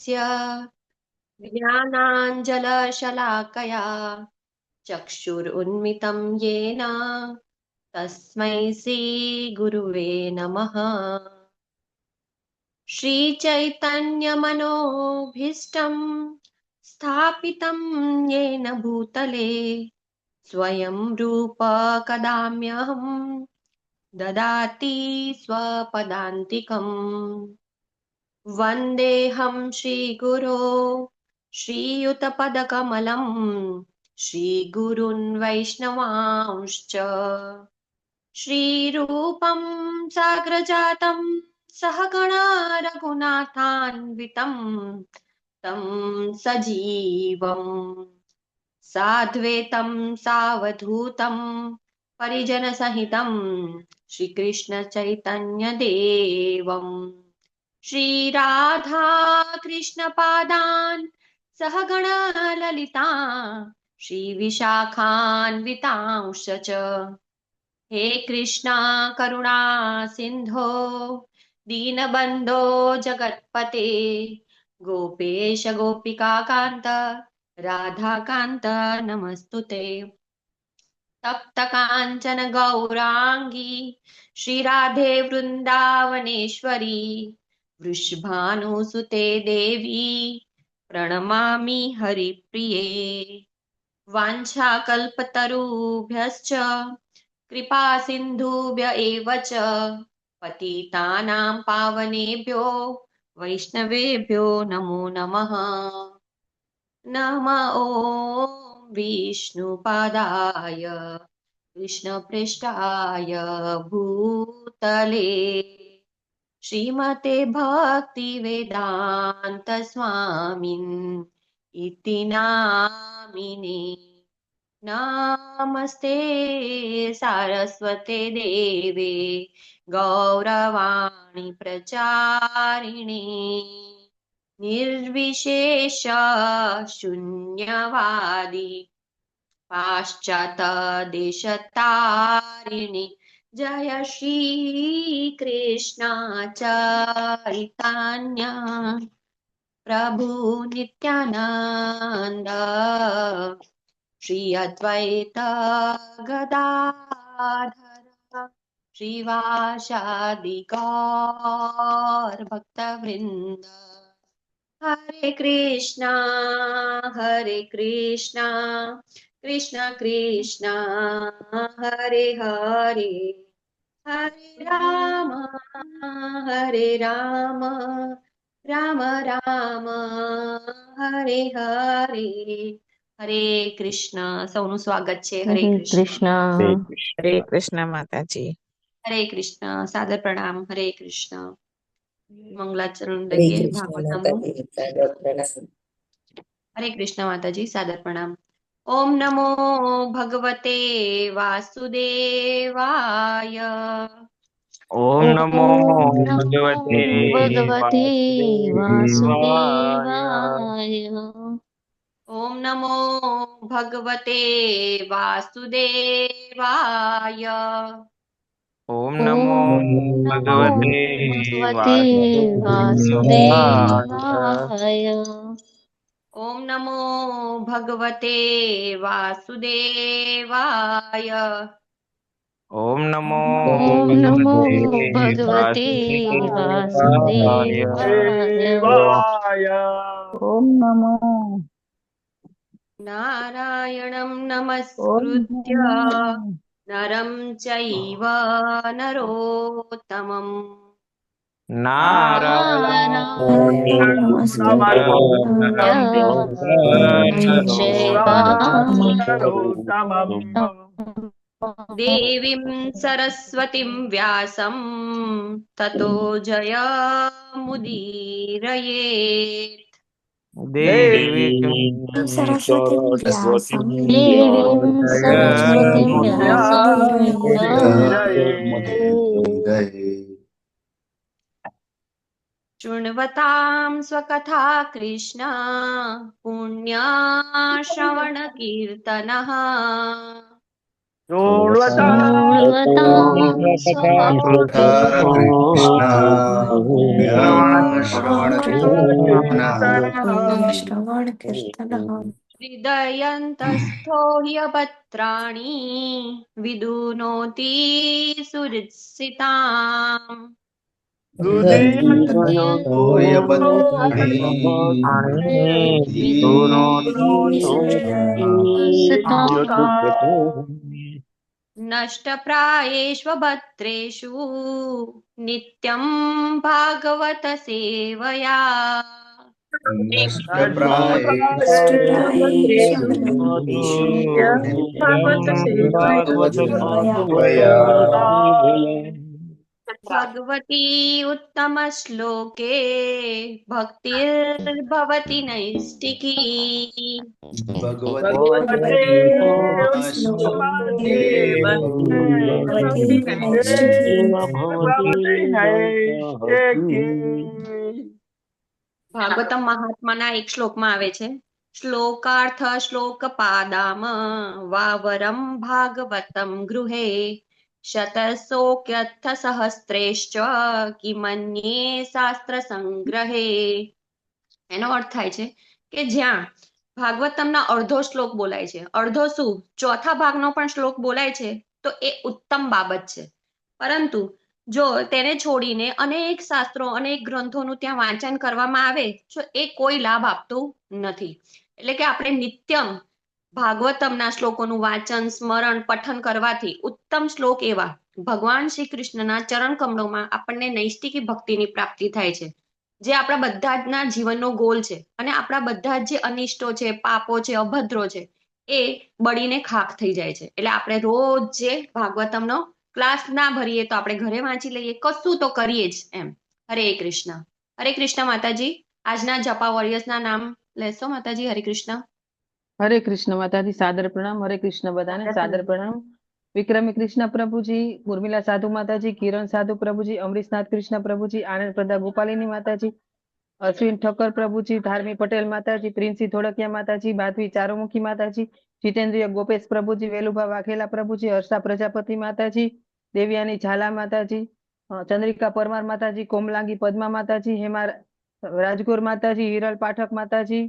ज्ञानाञ्जलशलाकया चक्षुरुन्मितं येन तस्मै श्रीगुरुवे नमः। श्रीचैतन्यमनोभीष्टं स्थापितं येन भूतले स्वयं रूप कदा म्यहं ददाति स्वपदान्तिकम्। वन्देऽहं श्रीगुरो श्रीयुतपदकमलं श्रीगुरून् वैष्णवांश्च श्रीरूपं साग्रजातं सहगणा रघुनाथान्वितं तं सजीवम् साद्वैतं सावधूतं परिजनसहितं श्रीकृष्णचैतन्यदेवम् श्रीराधा कृष्णपादान् सहगणा ललिता श्रीविशाखान्वितांश्च च हे कृष्णा करुणा सिन्धो दीनबन्धो जगत्पते गोपेश गोपिकान्त राधाकान्त नमस्तुते। तप्त काञ्चन गौराङ्गी श्रीराधे वृन्दावनेश्वरी वृषभानुसुते देवी प्रणमामि हरिप्रिये। वाञ्छाकल्पतरुभ्यश्च कृपा सिन्धुभ्य एव च पतितानां पावनेभ्यो वैष्णवेभ्यो नमो नमः। नम ॐ विष्णुपादाय कृष्णपृष्ठाय भूतले श्रीमते भक्तिवेदान्त स्वामिन् इति नामिने। नमस्ते सारस्वते देवे गौरवाणी प्रचारिणे निर्विशेष शून्यवादी पाश्चात्यदेशतारिणि जय श्री कृष्ण चैतन्य प्रभु नित्यानंद श्री अद्वैत गदाधर श्रीवासादि गौर भक्तवृंद। हरे कृष्णा कृष्ण कृष्ण हरे हरे हरे राम राम राम हरे हरे। हरे कृष्ण સૌનું સ્વાગત છે। હરે હરે કૃષ્ણ કૃષ્ણ. હરે હરે કૃષ્ણ. કૃષ્ણ માતાજી. હરે કૃષ્ણ સાદર પ્રણામ। હરે કૃષ્ણ મંગલાચરણ હરે લઈએ કૃષ્ણ ભાગવતમનું। માતાજી, સાદર પ્રણામ. હરે કૃષ્ણ માતાજી સાદર પ્રણામ। ઓમ નમો ભગવતે વાસુદેવાય ઓમ ઓમ નમો નમો ભગવતે ભગવતે વાસુદેવાય. વાસુદેવાય. ઓમ નમો ભગવતે વાસુદેવાય ઓમ નમો ઓમ નમો ભગવતે ભગવતે વાસુદેવાય. વાસુદેવાય. ઓમ નમો ભગવતે વાસુદેવાય ઓમ નમો ઓમ નમો ભગવતે ભગવતે વાસુદેવાય. વાસુદેવાય. ઓમ નમો નારાયણં ઓમ નમસ્કૃત્ય નમો નરં ચૈવ નરોત્તમम् નારાયણ નારાયણ નમસ્કૃત્ય નરં ચૈવ દેવીં સરસ્વતીં વ્યાસં તતો જયमुदीरयेत्। દેવી सरस्वतीं व्यासं દેવીં સરસ્વતીં વ્યાસં शृण्वतां स्वकथा कृष्ण पुण्याश्रवणकीर्तनः શૃણ્વતાं કૃષ્ણ શ્રવણ કીર્તનઃ હૃદયन्तस्थो ह्यभद्राणि विदुनोति सुहृत्सिताम् नष्टप्रायेष्वभद्रेषु नित्यं भागवत सेवया भगवती उत्तमश्लोके भक्तिर्भवति नैष्टिकी ભાગવતમ મહાત્માના એક શ્લોકમાં આવે છે શ્લોકાર્થ શ્લોક પાદામ વાવરમ ભાગવતમ ગૃહે શતશોક્યર્થ સહસ્ત્રેશ્ચ કિમન્યે શાસ્ત્ર સંગ્રહે. એનો અર્થ થાય છે કે જ્યાં ભાગવતમના અડધો શ્લોક બોલાય છે, અડધો શું ચોથા ભાગનો પણ શ્લોક બોલાય છે, તો એ ઉત્તમ બાબત છે. પરંતુ જો તેને છોડીને અનેક શાસ્ત્રો અનેક ગ્રંથોનું ત્યાં વાંચન કરવામાં આવે તો એ કોઈ લાભ આપતું નથી. એટલે કે આપણે નિત્યમ ભાગવતમના શ્લોકોનું વાંચન સ્મરણ પઠન કરવાથી ઉત્તમ શ્લોક એવા ભગવાન શ્રી કૃષ્ણના ચરણ કમળોમાં આપણને નૈષ્ટિકી ભક્તિની પ્રાપ્તિ થાય છે, જે આપણા બધાના જીવનનો ગોલ છે. અને આપણા બધા જે અનિષ્ટો છે, પાપો છે, અભદ્રો છે, એ બળીને ખાખ થઈ જાય છે. એટલે આપણે રોજ જે ભાગવતમનો ક્લાસ ના ભરીએ તો આપણે ઘરે વાંચી લઈએ, કશું તો કરીએ જ એમ. હરે કૃષ્ણ. હરે કૃષ્ણ માતાજી. આજના જપા વોરિયર્સના નામ લેશો માતાજી? હરે કૃષ્ણ. હરે કૃષ્ણ માતાજી, સાદર પ્રણામ. હરે કૃષ્ણ બધાને સાદર પ્રણામ. વિક્રમી કૃષ્ણ પ્રભુજી, ઉર્મિલા સાધુ માતાજી, કિરણ સાધુ પ્રભુજી, અમરીશનાથ કૃષ્ણ પ્રભુજી, આનંદ પ્રદા ગોપાલિની માતાજી, અશ્વિન ઠક્કર પ્રભુજી, ધાર્મી પટેલ માતાજી, પ્રિન્સી ધોળકિયા માતાજી, બાધવી ચારુમુખી માતાજી, જીતેન્દ્રિય ગોપેશ પ્રભુજી, વેલુભા વાઘેલા પ્રભુજી, હર્ષા પ્રજાપતિ માતાજી, દેવ્યાની ઝાલા માતાજી, ચંદ્રિકા પરમાર માતાજી, કોમલાંગી પદ્મા માતાજી, હેમા રાજગોર માતાજી, હિરલ પાઠક માતાજી,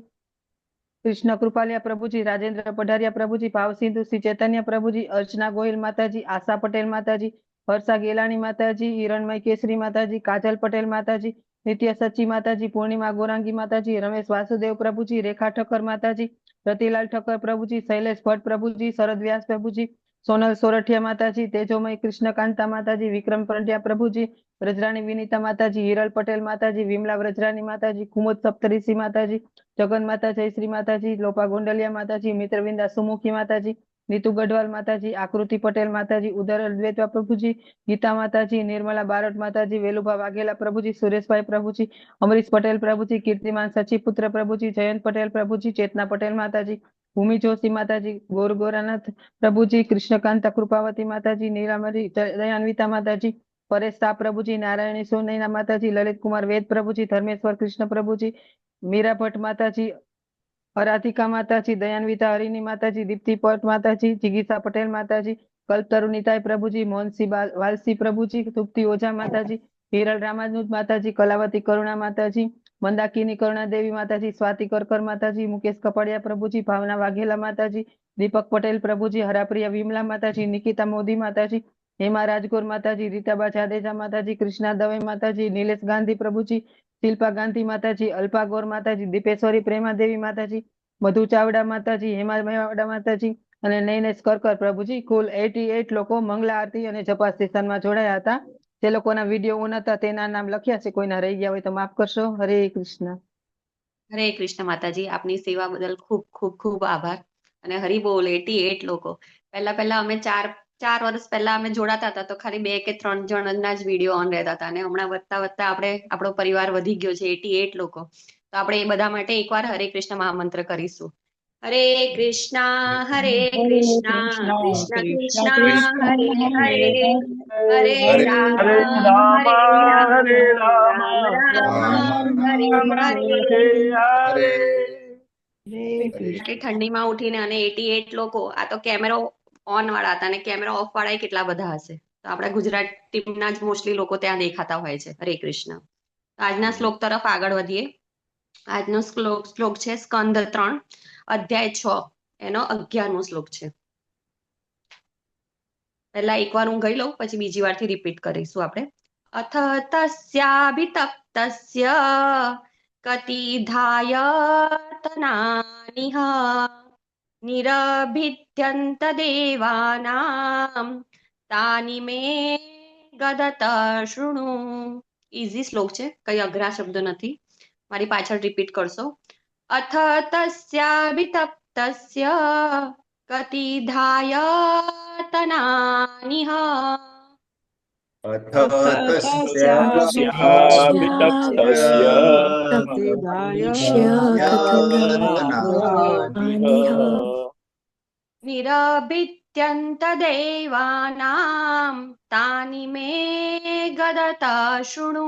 કૃષ્ણ કૃપાલિયા પ્રભુજી, રાજેન્દ્ર પઢારિયા પ્રભુજી, ભાવસિંધુ શ્રી ચૈતન્ય પ્રભુજી, અર્ચના ગોહિલ માતાજી, આશા પટેલ માતાજી, હર્ષા ગેલાણી માતાજી, હિરણમય કેસરી માતાજી, કાજલ પટેલ માતાજી, નિત્ય સચી માતાજી, પૂર્ણિમા ગોરાંગી માતાજી, રમેશ વાસુદેવ પ્રભુજી, રેખા ઠક્કર માતાજી, રતિલાલ ઠક્કર પ્રભુજી, શૈલેષ ભટ્ટ પ્રભુજી, શરદ વ્યાસ પ્રભુજી, સોનલ સોરઠિયા માતાજી, તેજોમય કૃષ્ણકાંતા માતાજી, વિક્રમ પંડ્યા પ્રભુજી, વ્રજરાણી વિનીતા માતાજી, હિરલ પટેલ માતાજી, વિમલા વ્રજરાણી માતાજી, કુમુદ સપ્તઋષિ માતાજી, જગન માતા જયશ્રી માતાજી, લોપા ગોંડલિયા માતાજી, મિત્રવિંદા સુમુખી માતાજી, નીતુ ગઢવાલ માતાજી, આકૃતિ પટેલ માતાજી, ઉદર અદ્વૈતા પ્રભુજી, ગીતા માતાજી, નિર્મલા બારોટ માતાજી, વેલુભા વાઘેલા પ્રભુજી, સુરેશભાઈ પ્રભુજી, અમરીશ પટેલ પ્રભુજી, કીર્તિમાન સચીપુત્ર પ્રભુજી, જયંત પટેલ પ્રભુજી, ચેતના પટેલ માતાજી, ભૂમિ જોશી માતાજી, ગોર ગોરાનાથ પ્રભુજી, કૃષ્ણકાંતા કૃપાવતી માતાજી, નીલામરી દયાન્વિતા માતાજી, પરેશ શાહ પ્રભુજી, નારાયણી સોનૈના માતાજી, લલિત કુમાર વેદ પ્રભુજી, ધર્મેશ્વર કૃષ્ણ પ્રભુજી, મીરા ભટ્ટ માતાજી, અરાધિકા માતાજી, દયાન્વિતા હરિની માતાજી, દીપ્તિ પટ માતાજી, જિગીસા પટેલ માતાજી, કલ્પતરુ નિતાઈ પ્રભુજી, મોહનસિંહ વાલસી પ્રભુજી, તૃપ્તિ ઓઝા માતાજી, હિરલ રામાનુજ માતાજી, કલાવતી કરુણા માતાજી, મંદાકિની કરુણા દેવી માતાજી, સ્વાતિ કરકર માતાજી, મુકેશ કપાડિયા પ્રભુજી, ભાવના વાઘેલા માતાજી, દીપક પટેલ પ્રભુજી, હરાપ્રિયા વિમલા માતાજી, નિકિતા મોદી માતાજી, હેમા રાજગોર માતાજી, રીતાબા જાડેજા માતાજી, કૃષ્ણા દવે માતાજી, નિલેશ ગાંધી પ્રભુજી, શિલ્પા ગાંધી માતાજી, અલ્પા ગોર માતાજી, દીપેશ્વરી પ્રેમાદેવી માતાજી, મધુ ચાવડા માતાજી, હેમા મેવાડા માતાજી અને નૈનેશ કરકર પ્રભુજી. કુલ 88 લોકો મંગલા આરતી અને જપા સેશનમાં જોડાયા હતા. જે લોકોના વિડીયો નતા તેના નામ લખ્યા છે, કોઈના રહી ગયા હોય તો માફ કરશો. હરે કૃષ્ણ. હરે કૃષ્ણ માતાજી. આપની સેવા બદલ ખૂબ ખૂબ ખૂબ આભાર. અને હરી બોલ. 88 લોકો. પહેલા અમે ચાર વર્ષ પહેલા અમે જોડાતા હતા તો ખાલી 2 કે 3 જણના જ વિડીયો ઓન રહેતા હતા, અને હમણાં વધતા આપણો પરિવાર વધી ગયો છે 88 લોકો. તો આપણે એ બધા માટે એકવાર હરે કૃષ્ણ મહામંત્ર કરીશું. હરે કૃષ્ણ કૃષ્ણ કૃષ્ણ હરે હરે હરે રામ હરે રામ રામ રામ હરે હરે. ઠંડીમાં ઉઠીને અને 88 લોકો, આ તો કેમેરો ઓન વાળા હતા અને કેમેરા ઓફ વાળા કેટલા બધા હશે. તો આપણા ગુજરાત ટીમના જ મોસ્ટલી લોકો ત્યાં દેખાતા હોય છે. હરે કૃષ્ણ. આજના શ્લોક તરફ આગળ વધીએ. આજનો શ્લોક છે સ્કંદ 3 અધ્યાય 6 એનો 11મો શ્લોક છે. પહેલા એકવાર હું ગઈ લઉં પછી બીજી વારથી રિપીટ કરીશું આપણે. અથ તસ્યાભિતપ્તસ્ય કતિધાયતનાનિહ નિરભિદ્યંત દેવાનામ તાની મે ગદત શૃણુ. ઈઝી શ્લોક છે, કઈ અઘરા શબ્દ નથી. મારી પાછળ રિપીટ કરશો. અથ તસ્યાભિતપ્તસ્ય કતિધાયતનાનિહ अथ तस्याभितप्तस्य तस्याभितप्तस्यानिह निरभित्यन्त देवानां तानि मे गदत शृणु.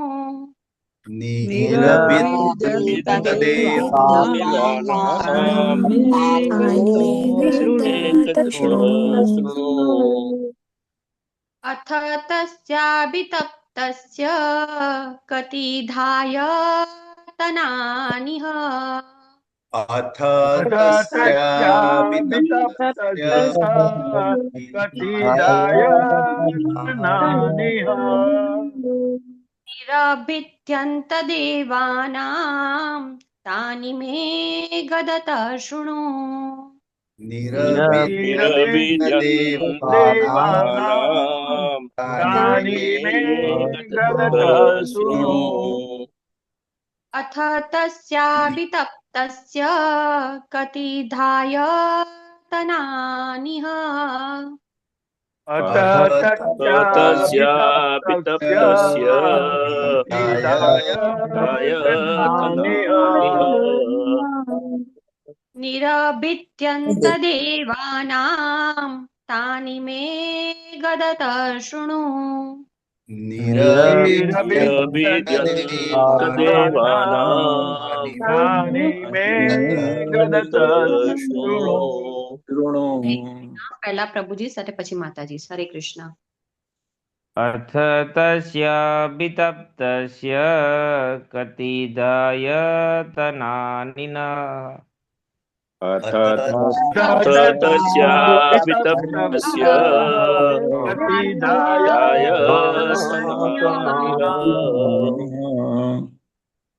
अथ तस्याभितप्तस्य कतिधायतनानिह अथ तस्याभितप्तस्य कतिदायतनानिह निरभित्यन्त देवानां तानि मे गदत शृणु. देवानां तानि मे गदत शृणु. अथ तस्याभितप्तस्य कतिधायतनानिह अथ तस्याभितप्तस्य कतिदायतनानिह निरभित्यन्त देवानां तानि मे गदत शृणु. तानि मे गदत शृणु. પહેલા પ્રભુજી સાથે પછી માતાજી. હરે કૃષ્ણ. અથ તસ્યાભિતપ્તસ્ય કતિદાયતનાનિન अथ तस्याभितप्तस्य कतिदायतनानिह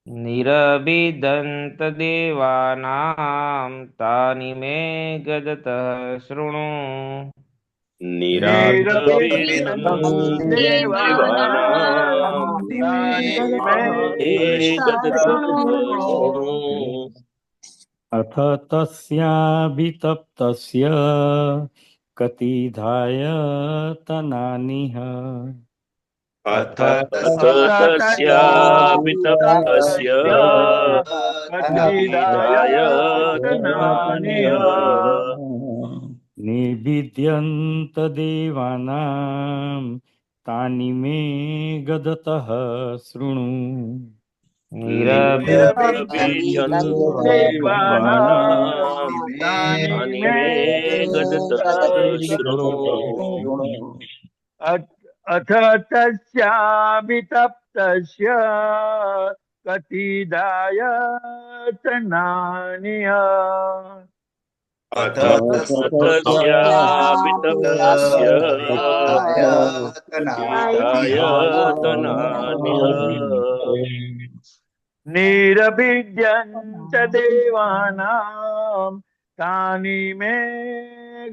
निरभिदन्त देवानां तानि मे गदत शृणु. अथ तस्याभितप्तस्य कतिधायतनानिह अथ तस्याभितप्तस्य कतिदायतनानिह निविद्यन्त देवानां तानि मे गदतः शृणु. अथ तस्याभितप्तस्य कतिदायतनानिह अथ तस्याभितप्तस्य कतिदायतनानिह निरभिद्यन्त देवानां तानि मे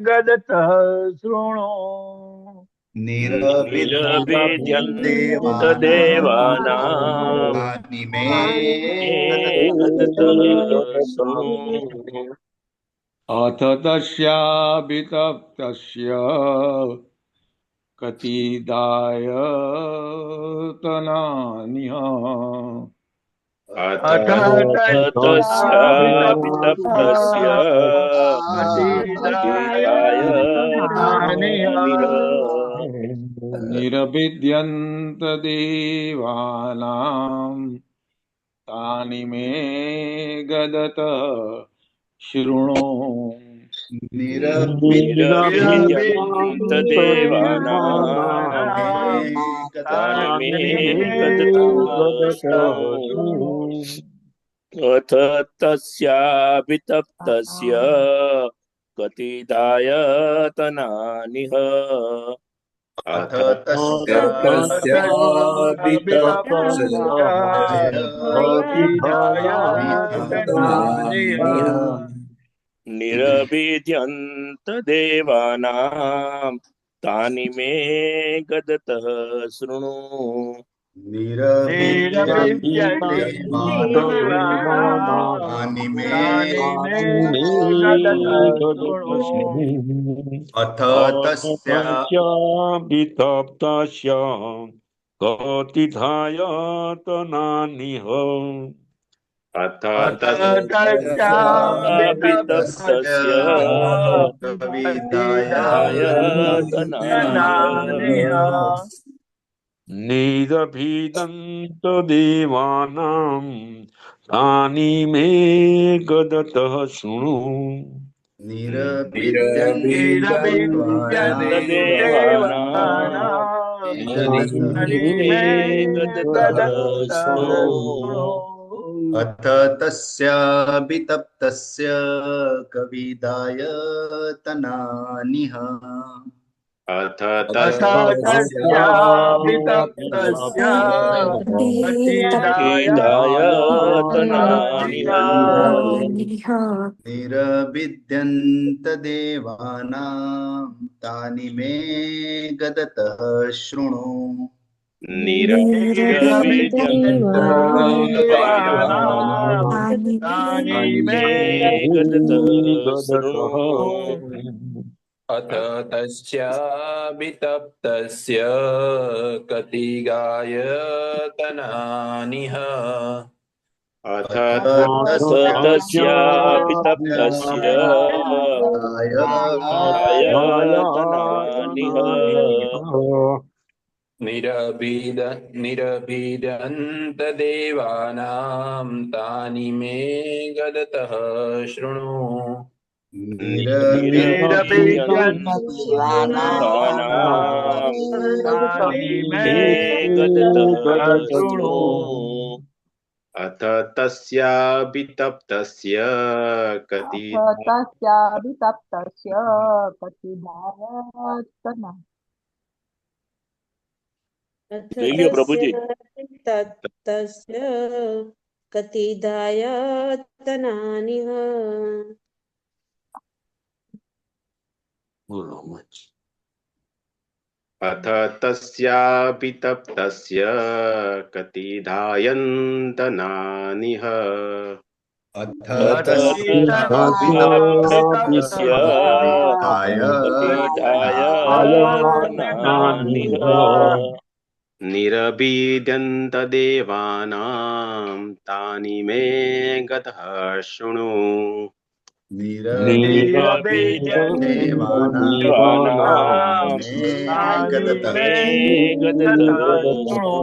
गदतः शृणु. निरभिद्यन्त देवानां तानि मे गदतः शृणु. अथ तस्याभितप्तस्य कतिदायतनानिह अथ तस्याभितप्तस्य कतिदायतनानिह निरभिद्यन्त देवानां तानि मे गदत शृणु. निरभिद्यन्त देवानां तानि मे गतः शृणु अथ तस्याभितप्तस्य कतिदायतनानिह अथ तस्याभितप्तस्य कतिदायतनानिह निरभिद्यन्त देवानां तानि मे गदतः शृणु निरभिद्यन्ते देवानां तानि तानि मे गतः शृणु अथ तस्य तस्याभितप्तस्य कतिधायतनानिह अथ अथ तस्याभितप्तस्य तस्याभितप्तस्य कतिदायतनानिह निरभिदन्त देवानां तानि मे गदतः शृणु निरभिद्यन्ते देवानां तानि मे गदतः शृणु अथ तस्याभितप्तस्य कविदायतनानिह अथ तस्याभितप्तस्य कतिदायतनानिह कतिदायतनानिह निरभिद्यन्त देवानां तानि मे गदतः शृणु निरभिद्यन्त देवानां तानि मे गदतः शृणु अथ तस्याभितप्तस्य कतिदायतनानिह अथ तस्याभितप्तस्य कतिदायतनानिह निरभिदन्त देवानां तानि मे गदतः शृणु निरभिद्यन्त देवानां तानि मे गदतः शृणु अथ तस्याभितप्तस्य तस्याभितप्तस्य कतिदायतना कहिए प्रभु जी तस्य कतिदायतनानिह अथ तस्याभितप्तस्य कतिदायतनानिह अथ तस्याभितप्तस्य कतिदायतनानिह निरभिद्यन्त देवानां तानि मे गतः शृणु देवानां मे गदतः शृणु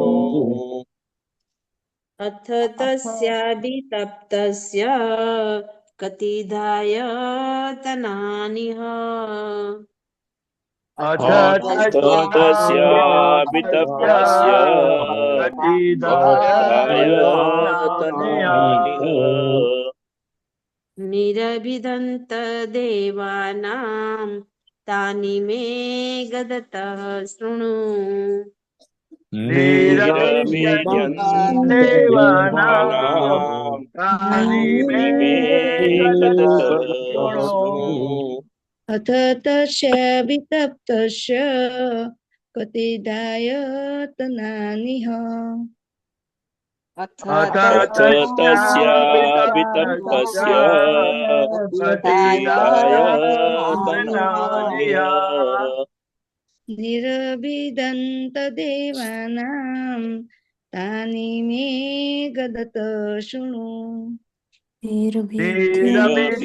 अथ तस्याभितप्तस्य कतिदायतनानिह अथ तस्याभितप्तस्य कतिदायतनानिह निरभिदन्त देवानां तानि मे गदतः शृणु निरभिद्यन्त देवानां तानि मे गदतः शृणु अथ तस्याभितप्तस्य कतिदायतनानिह अथ तस्याभितप्तस्य कतिदायतनानिह निरभिदन्त देवानां तानि मे गदतः शृणु निरभिद्यन्त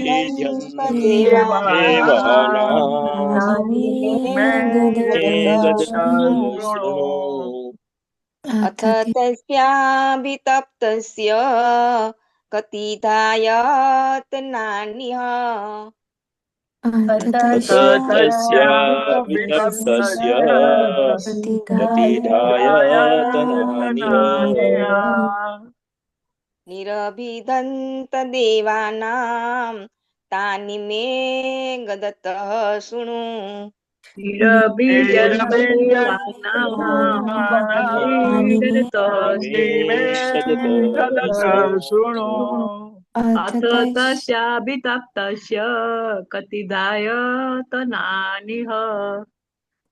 देवानां तानि मे गदतः शृणु अथ तस्याभितप्तस्य कतिदायतनानिह अथ तस्याभितप्तस्य प्रतिधायतनानिह निरभिदन्तदेवानां तानि मे गदतः शृणु अथ तस्याभितप्तस्य कतिदायतनानिह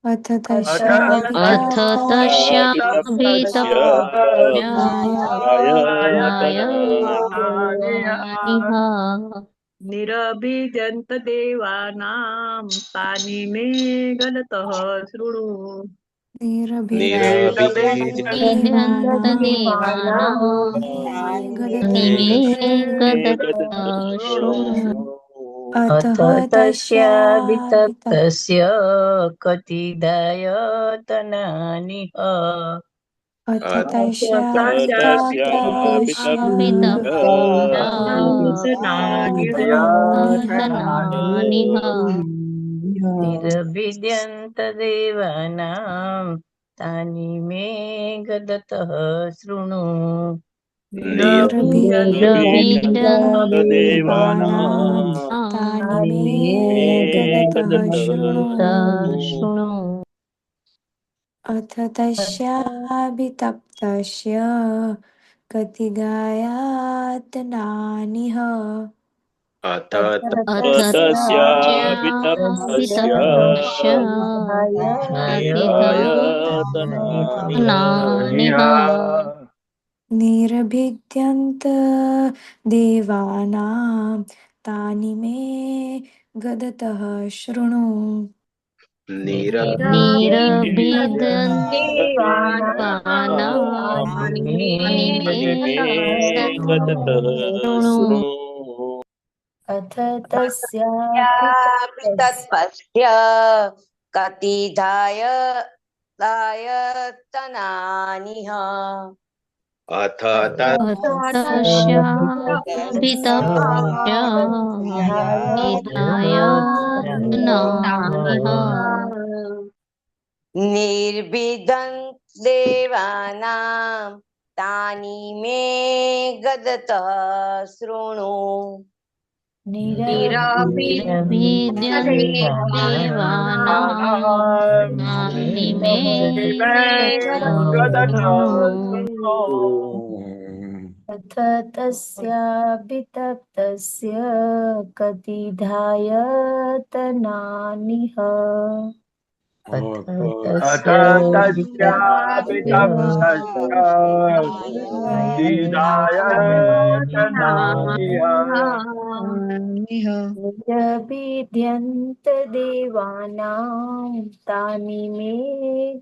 अथ अथ तस्याभितप्तस्य प्रतिधायतनानिह निरभिद्यन्तदेवानां तानि मे गदतः शृणु निरभिदन्तदेवानां तानि मे गदतः शृणु अथ तस्याभितप्तस्य कतिदायतनानिह अथ तस्याभितप्तनानिह निरभिद्यन्तदेवानां तानि मे गदतः शृणु निरभिदन्तदेवानां तानि मे गदतः शृणु अथ तस्याभितप्तस्य कतिदायतनानिह अथ तस्याभितप्तस्य प्रतिधायतनानिह निरभिद्यन्तदेवानां तानि मे गदतः शृणु निरभिदन्तदेवानां तानि मे गदतः शृणु अथ तस्याभितप्तस्य तत्पस्य कतिदायतनानिह अथ निर्भिदन्तदेवानां तानि मे गदतः शृणु अथ तस्याभितप्तस्य कतिदायतनानिह अथ निरभिद्यन्तदेवानां तानि मे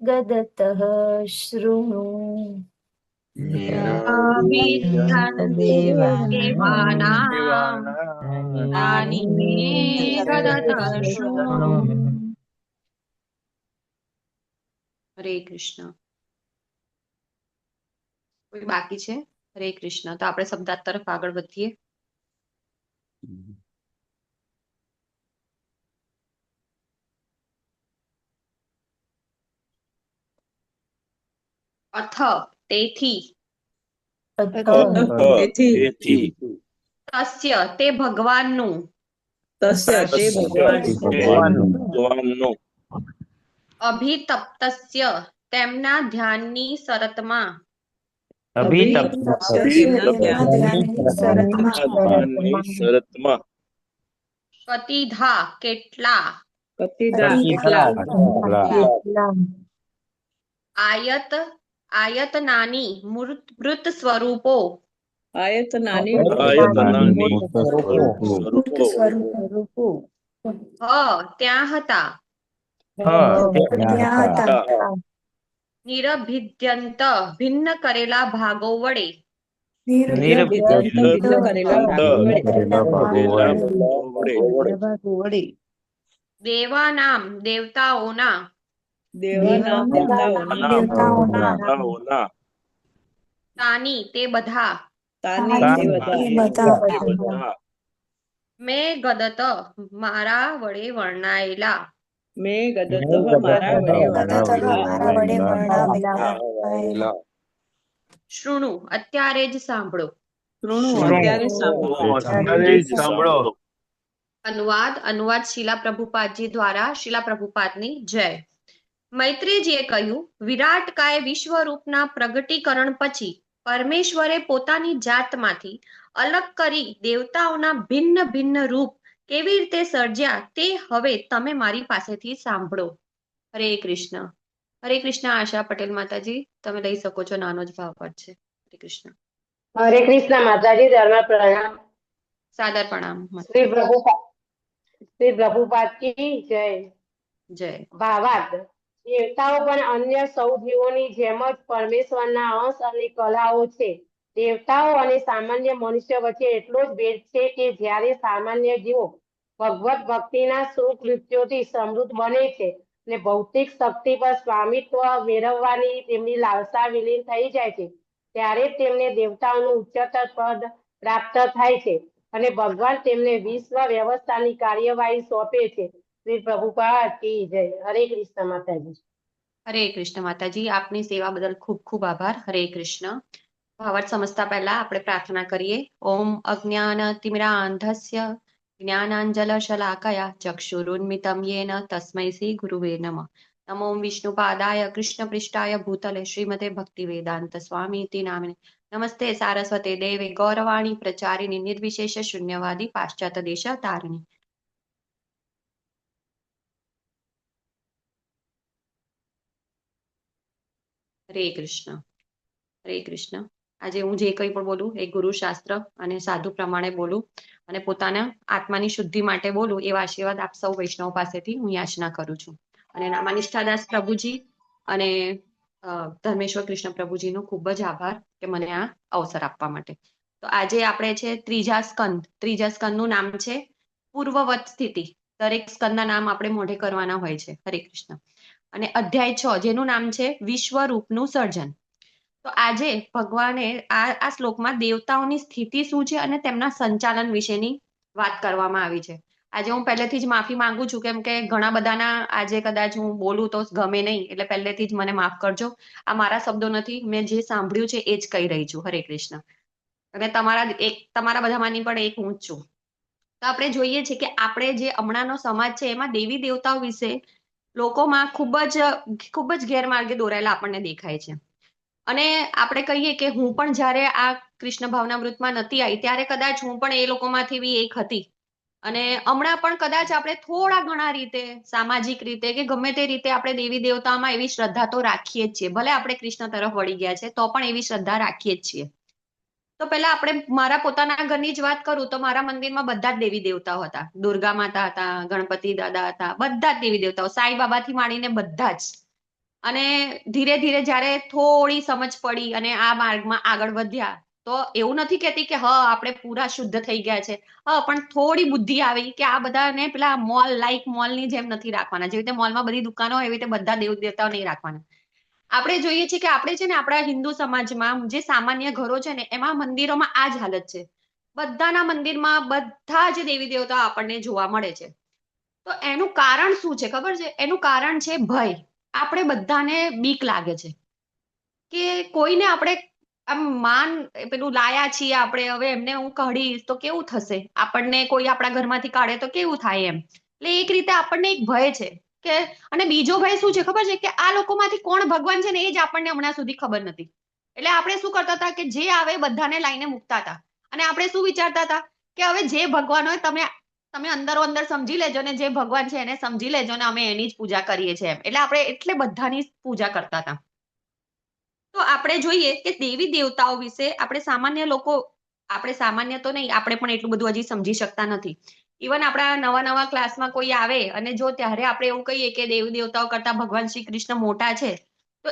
गदतः शृणु तानि मे गदतः शृणु. હરે કૃષ્ણ. કોઈ બાકી છે? હરે કૃષ્ણ. તો આપણે શબ્દાર્થ તરફ આગળ વધીએ. અથ તેથી તસ્ય તે ભગવાનનું અભિતપ્તસ્ય તેમના ધ્યાનની શરતમાં કતિધા કેટલા આયતનાની મૃત સ્વરૂપો ત્યાં હતા નિરભિદ્યંત ભિન્ન કરેલા ભાગો વડે દેવાનામ દેવતાઓના તાની તે બધા મેં ગદત મારા વડે વર્ણાયેલા મેં ગદતઃ મેં મારા ગદતઃ વડે ગદતઃ મારા વડે વર્ણવેલા વર્ણવેલા શૃણુ અત્યારે જ સાંભળો. શૃણુ શૃણુ અત્યારે સાંભળો. અત્યારે જ સાંભળો. અનુવાદ શીલા પ્રભુપાદજી દ્વારા શીલા પ્રભુપાદની જય. મૈત્રીજીએ કહ્યું, વિરાટકાય વિશ્વરૂપના પ્રગટીકરણ પછી પરમેશ્વરે પોતાની જાતમાંથી અલગ કરી દેવતાઓના ભિન્ન ભિન્ન રૂપ કેવી રીતે સર્જ્યા તે હવે તમે મારી પાસેથી સાંભળો. હરે કૃષ્ણ. હરે કૃષ્ણ. આશા પટેલ માતાજી, તમે લઈ શકો છો, નાનો જ ભાવપાઠ છે. હરે કૃષ્ણ. હરે કૃષ્ણ માતાજી, ધર્મ પ્રણામ. સાદર પ્રણામ. શ્રી પ્રભુપાદ કી જય. જય. ભાવાર્થ. દેવતાઓ પણ અન્ય સૌ જીવોની જેમ જ પરમેશ્વરના અંશ અને કલાઓ છે. દેવતાઓ અને સામાન્ય મનુષ્ય વચ્ચે એટલો જ ભેદ છે કે જ્યારે સામાન્ય જીવો ભગવત ભક્તિના સુખ કૃત્યોથી સમૃદ્ધ બને છે અને ભૌતિક શક્તિ પર સ્વામિત્વ મેળવવાની તેમની લાલસા વિલીન થઈ જાય છે, ત્યારે તેમને દેવતાઓનું ઉચ્ચતર પદ પ્રાપ્ત થાય છે અને ભગવાન તેમને વિશ્વ વ્યવસ્થાની કાર્યવાહી સોંપે છે. શ્રી પ્રભુપાદ કી જય. હરે કૃષ્ણ માતાજી. હરે કૃષ્ણ માતાજી, આપની સેવા બદલ ખૂબ ખૂબ આભાર. હરે કૃષ્ણ. ભાવાર્થ સમજતા પહેલા આપણે પ્રાર્થના કરીએ. ઓમ અજ્ઞાનતિમિરાંધસ્ય જ્ઞાનાંજલશલાકયા ચક્ષુરુન્મિતં યેન તસ્મૈ શ્રી ગુરુવે નમઃ. નમો વિષ્ણુપાદાય કૃષ્ણપૃષ્ઠાય ભૂતલે શ્રીમતે ભક્તિવેદાંત સ્વામીતિ નામિને નમસ્તે સારસ્વતે દેવે ગૌરવાણી પ્રચારિણી નિર્વિશેષ શૂન્યવાદી પાશ્ચાત્ય દેશ તારિણી. હરે કૃષ્ણ. હરે કૃષ્ણ. આજે હું જે કંઈ પણ બોલું એ ગુરુ શાસ્ત્ર અને સાધુ પ્રમાણે બોલું અને પોતાના આત્માની શુદ્ધિ માટે બોલું એવા આશીર્વાદ આપ સૌ વૈષ્ણવ પાસેથી હું યાચના કરું છું. અને નામાનિષ્ઠાદાસ પ્રભુજી અને ધર્મેશ્વર કૃષ્ણ પ્રભુજીનો ખૂબ જ આભાર કે મને આ અવસર આપવા માટે. તો આજે આપણે છે ત્રીજા સ્કંદનું નામ છે પૂર્વવત સ્થિતિ. દરેક સ્કંદના નામ આપણે મોઢે કરવાના હોય છે. હરે કૃષ્ણ. અને અધ્યાય 6 જેનું નામ છે વિશ્વરૂપનું સર્જન. તો આજે ભગવાને આ શ્લોકમાં દેવતાઓની સ્થિતિ શું છે અને તેમના સંચાલન વિશેની વાત કરવામાં આવી છે. આજે હું પહેલેથી જ માફી માંગુ છું, કેમ કે ઘણા બધાના આજે કદાચ હું બોલું તો ગમે નહીં, એટલે પહેલેથી જ મને માફ કરજો. આ મારા શબ્દો નથી, મેં જે સાંભળ્યું છે એ જ કહી રહી છું. હરે કૃષ્ણ. અને તમારા બધામાંની પણ એક હું જ છું. તો આપણે જોઈએ છીએ કે આપણે જે હમણાંનો સમાજ છે એમાં દેવી દેવતાઓ વિશે લોકોમાં ખૂબ જ ગેરમાર્ગે દોરાયેલા આપણને દેખાય છે. અને આપણે કહીએ કે હું પણ જ્યારે આ કૃષ્ણ ભાવનામૃતમાં નથી આવી ત્યારે કદાચ હું પણ એ લોકોમાંથી બી એક હતી. અને હમણાં પણ કદાચ આપણે થોડા ઘણા રીતે સામાજિક રીતે કે ગમે તે રીતે આપણે દેવી દેવતામાં એવી શ્રદ્ધા તો રાખીએ જ છીએ. ભલે આપણે કૃષ્ણ તરફ વળી ગયા છે તો પણ એવી શ્રદ્ધા રાખીએ જ છીએ. તો પહેલા આપણે મારા પોતાના ઘરની જ વાત કરું તો મારા મંદિરમાં બધા જ દેવી દેવતાઓ હતા. દુર્ગા માતા હતા, ગણપતિ દાદા હતા, બધા જ દેવી દેવતાઓ, સાઈ બાબાથી માંડીને બધા જ. અને ધીરે ધીરે જ્યારે થોડી સમજ પડી અને આ માર્ગમાં આગળ વધ્યા તો એવું નથી કહેતી કે આપણે પૂરા શુદ્ધ થઈ ગયા છે. પણ થોડી બુદ્ધિ આવી કે આ બધાને પેલા મોલની જેમ નથી રાખવાના. જેવી રીતે મોલમાં બધી દુકાનો હોય એવી રીતે બધા દેવ દેવતાઓ નહીં રાખવાના. આપણે જોઈએ છીએ કે આપણે છે ને આપણા હિન્દુ સમાજમાં જે સામાન્ય ઘરો છે ને એમાં મંદિરોમાં આ જ હાલત છે. બધાના મંદિરમાં બધા જ દેવી દેવતાઓ આપણને જોવા મળે છે. તો એનું કારણ શું છે ખબર છે? એનું કારણ છે ભય. આપણે બધાને બીક લાગે છે કે કોઈને આપણે આમ પેલું લાયા છીએ આપણે, હવે એમને હું કાઢીશ તો કેવું થશે, આપણને કોઈ આપણા ઘરમાંથી કાઢે તો કેવું થાય એમ. એટલે એક રીતે આપણને એક ભય છે કે, અને બીજો ભય શું છે ખબર છે કે આ લોકોમાંથી કોણ ભગવાન છે ને એ જ આપણને હમણાં સુધી ખબર નથી. એટલે આપણે શું કરતા હતા કે જે આવે બધાને લાઈને મૂકતા હતા. અને આપણે શું વિચારતા હતા કે હવે જે ભગવાન હોય તમે અંદરો અંદર સમજી લેજો ને, જે ભગવાન છે એને સમજી લેજો ને, અમે એની જ પૂજા કરીએ છીએ એમ. એટલે આપણે એટલે બધાની પૂજા કરતા હતા. તો આપણે જોઈએ કે દેવી દેવતાઓ વિશે આપણે સામાન્ય તો નહીં, આપણે પણ એટલું બધું હજી સમજી શકતા નથી. ઇવન આપણા નવા ક્લાસમાં કોઈ આવે અને જો ત્યારે આપણે એવું કહીએ કે દેવી દેવતાઓ કરતા ભગવાન શ્રી કૃષ્ણ મોટા છે, તો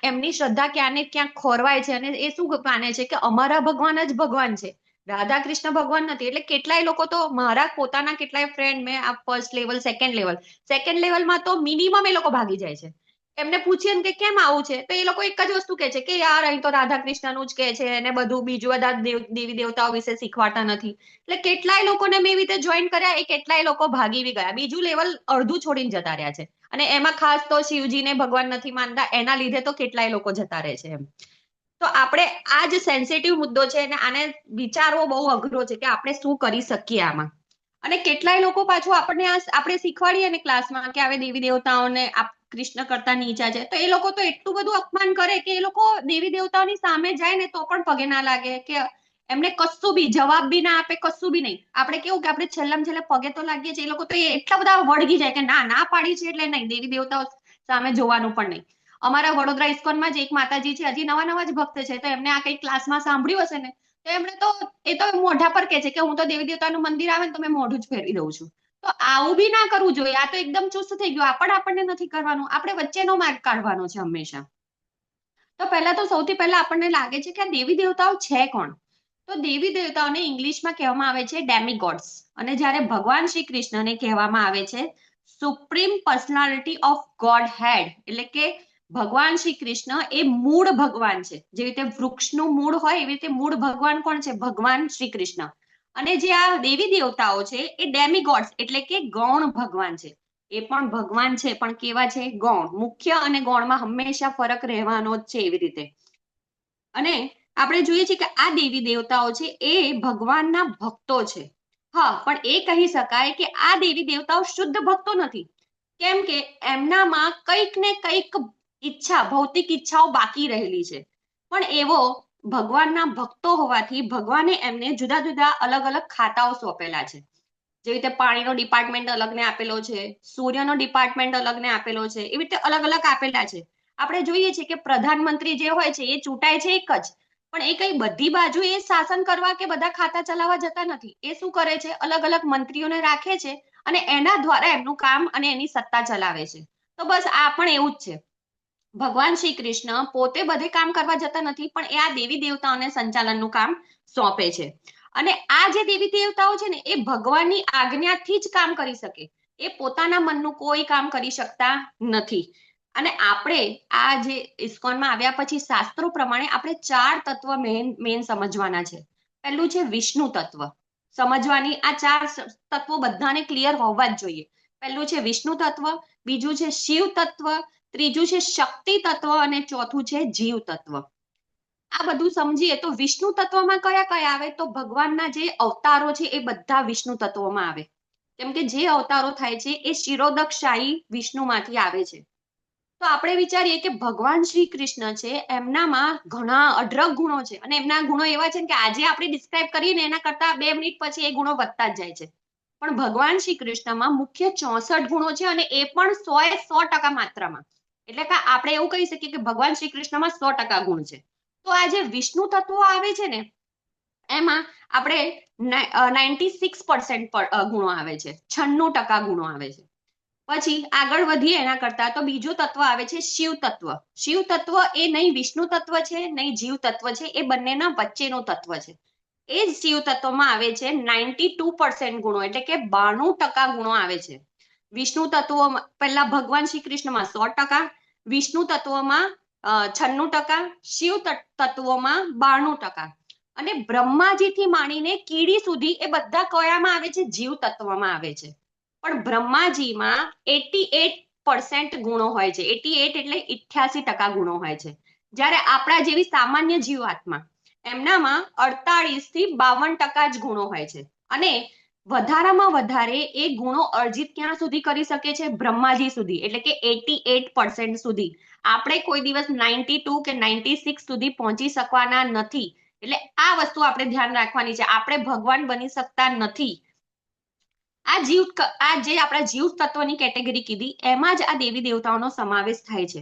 એમની શ્રદ્ધા ક્યાં ને ક્યાંક ખોરવાય છે. અને એ શું માને છે કે અમારા ભગવાન જ ભગવાન છે, રાધા કૃષ્ણ ભગવાન નથી. એટલે કેટલાય લોકો તો, મારા પોતાના કેટલાય ફ્રેન્ડ, મેં આ ફર્સ્ટ લેવલ સેકન્ડ લેવલમાં તો મિનિમમ એ લોકો ભાગી જાય છે. એમને પૂછીએ ને કે કેમ આવું છે, તો એ લોકો એક જ વસ્તુ કહે છે કે યાર અહીં તો રાધા કૃષ્ણનું જ કહે છે અને બધું બીજું બધા દેવી દેવતાઓ વિશે શીખવાડતા નથી. એટલે કેટલાય લોકોને મેં એવી રીતે જોઈન કર્યા, એ કેટલાય લોકો ભાગી બી ગયા, બીજું લેવલ અડધું છોડીને જતા રહ્યા છે. અને એમાં ખાસ તો શિવજીને ભગવાન નથી માનતા, એના લીધે તો કેટલાય લોકો જતા રહે છે એમ. તો આપણે આ જ સેન્સિટિવ મુદ્દો છે અને આને વિચારવો બહુ અઘરો છે કે આપણે શું કરી શકીએ આમાં. અને કેટલાય લોકો પાછું આપણે શીખવાડીએ ને ક્લાસમાં કે હવે દેવી દેવતાઓને કૃષ્ણ કરતા નીચા છે, તો એ લોકો તો એટલું બધું અપમાન કરે કે એ લોકો દેવી દેવતાઓની સામે જાય ને તો પણ પગે ના લાગે, કે એમને કશું બી જવાબ બી ના આપે, કશું બી નહીં. આપણે કેવું કે આપણે છેલ્લામાં છેલ્લે પગે તો લાગીએ છીએ, એ લોકો તો એટલા બધા વળગી જાય કે ના પાડી છે એટલે નહીં, દેવી દેવતાઓ સામે જોવાનું પણ નહીં. અમારા વડોદરા ઇસ્કોનમાં જ એક માતાજી છે, હજી નવા જ ભક્ત છે, તો એમને આ કઈ ક્લાસમાં સાંભળ્યું હશે ને, તો એમણે તો એ તો મોઢા પર કે છે કે હું તો દેવી દેવતાનું મંદિર આવે ને તો મેં મોઢું જ ફેરવી દઉં છું. તો આવું બી ના કરવું જોઈએ. આ તો એકદમ ચુસ્ત થઈ ગયું. આપણને નથી કરવાનું, આપણે વચ્ચેનો માર્ગ કાઢવાનો છે હંમેશા. તો પહેલા તો સૌથી પહેલા આપણને લાગે છે કે આ દેવી દેવતાઓ છે કોણ? તો દેવી દેવતાઓને ઇંગ્લિશમાં કહેવામાં આવે છે ડેમિગોડ્સ, અને જ્યારે ભગવાન શ્રી કૃષ્ણને કહેવામાં આવે છે સુપ્રીમ પર્સનાલિટી ઓફ ગોડ હેડ, એટલે કે ભગવાન શ્રી કૃષ્ણ એ મૂળ ભગવાન છે. જેવી રીતે વૃક્ષનું મૂળ હોય એવી રીતે મૂળ ભગવાન કોણ છે? ભગવાન શ્રી કૃષ્ણ. અને જે આ દેવી દેવતાઓ છે એ ડેમિગોડ્સ એટલે કે ગૌણ ભગવાન છે. એ પણ ભગવાન છે પણ કેવા છે? ગૌણ. મુખ્ય અને ગૌણમાં હંમેશા ફરક રહેવાનો જ છે એવી રીતે. અને આપણે જોઈએ છીએ કે આ દેવી દેવતાઓ છે એ ભગવાનના ભક્તો છે. હા, પણ એ કહી શકાય કે આ દેવી દેવતાઓ શુદ્ધ ભક્તો નથી. કેમ કે એમનામાં કંઈક ને કંઈક ઈચ્છા, ભૌતિક ઈચ્છાઓ બાકી રહેલી છે. પણ એવો ભગવાનના ભક્તો હોવાથી ભગવાને એમને જુદા જુદા અલગ અલગ ખાતાઓ સોંપેલા છે. જેવી રીતે પાણીનો ડિપાર્ટમેન્ટ અલગને આપેલો છે, સૂર્યનો ડિપાર્ટમેન્ટ અલગને આપેલો છે, એવી રીતે અલગ અલગ આપેલા છે. આપણે જોઈએ છીએ કે પ્રધાનમંત્રી જે હોય છે એ ચૂંટાય છે એક જ, પણ એ કઈ બધી બાજુ એ શાસન કરવા કે બધા ખાતા ચલાવવા જતા નથી. એ શું કરે છે? અલગ અલગ મંત્રીઓને રાખે છે અને એના દ્વારા એમનું કામ અને એની સત્તા ચલાવે છે. તો બસ આ પણ એવું જ છે. ભગવાન શ્રી કૃષ્ણ પોતે બધે કામ કરવા જતા નથી, પણ એ આ દેવી દેવતાઓને સંચાલનનું કામ સોંપે છે. અને આ જે દેવી દેવતાઓ છે ને એ ભગવાનની આજ્ઞાથી જ કામ કરી શકે, એ પોતાના મનનું કોઈ કામ કરી શકતા નથી. અને આપણે આ જે ઇસ્કોનમાં આવ્યા પછી શાસ્ત્રો પ્રમાણે આપણે 4 તત્વ મેન સમજવાના છે. પહેલું છે વિષ્ણુ તત્વ. સમજવાની આ 4 તત્વો બધાને ક્લિયર હોવા જ જોઈએ. પહેલું છે વિષ્ણુ તત્વ, બીજું છે શિવ તત્વ, ત્રીજું છે શક્તિ તત્વ અને ચોથું છે જીવ તત્વ. આ બધું સમજીએ તો વિષ્ણુ તત્વમાં કયા કયા આવે? તો ભગવાનના જે અવતારો છે એ બધા વિષ્ણુ તત્વમાં આવે. કેમ કે જે અવતારો થાય છે એ શિરોદકશાહી વિષ્ણુમાંથી આવે છે. તો આપણે વિચારીએ કે ભગવાન શ્રી કૃષ્ણ છે, એમનામાં ઘણા અઢળક ગુણો છે અને એમના ગુણો એવા છે કે આજે આપણે ડિસ્ક્રાઇબ કરીએ ને એના કરતા 2 મિનિટ પછી એ ગુણો વધતા જ જાય છે. પણ ભગવાન શ્રી કૃષ્ણમાં મુખ્ય 64 ગુણો છે અને એ પણ 100% માત્રામાં. એટલે કે આપણે એવું કહી શકીએ કે ભગવાન શ્રી કૃષ્ણમાં 100% ગુણ છે. તો આ જે વિષ્ણુ તત્વો આવે છે ને એમાં આપણે 96% ગુણો આવે છે, 96% ગુણો આવે છે. પછી આગળ વધીએ એના કરતા તો બીજું તત્વ આવે છે શિવ તત્વ. શિવ તત્વ એ નહીં વિષ્ણુ તત્વ છે નહીં જીવ તત્વ છે, એ બંનેના વચ્ચેનું તત્વ છે. એ જ શિવ તત્વમાં આવે છે 92% ગુણો, એટલે કે 92% ગુણો આવે છે. વિષ્ણુ તત્વો પહેલા ભગવાન શ્રી કૃષ્ણમાં 100%, વિષ્ણુ તત્વમાં 96%, શિવ તત્વોમાં 92%. અને બ્રહ્માજીથી માંડીને કીડી સુધી એ બધા કયામાં આવે છે? જીવ તત્વમાં આવે છે. પણ બ્રહ્માજીમાં 88% ગુણો હોય છે. 88 એટલે 88% ગુણો હોય છે. જ્યારે આપણા જેવી સામાન્ય જીવાત્મા એમનામાં 48 થી 52% જ ગુણો હોય છે. અને વધારામાં વધારે એ ગુણો અર્જિત ક્યાં સુધી કરી શકે છે? બ્રહ્માજી સુધી, એટલે કે 88% સુધી. આપણે કોઈ દિવસ 92 કે 96 સુધી પહોંચી શકવાના નથી. એટલે આ વસ્તુ આપણે ધ્યાન રાખવાની છે. આપણે ભગવાન બની શકતા નથી. આ જે આપણા જીવ તત્વની કેટેગરી કીધી એમાં જ આ દેવી દેવતાઓનો સમાવેશ થાય છે.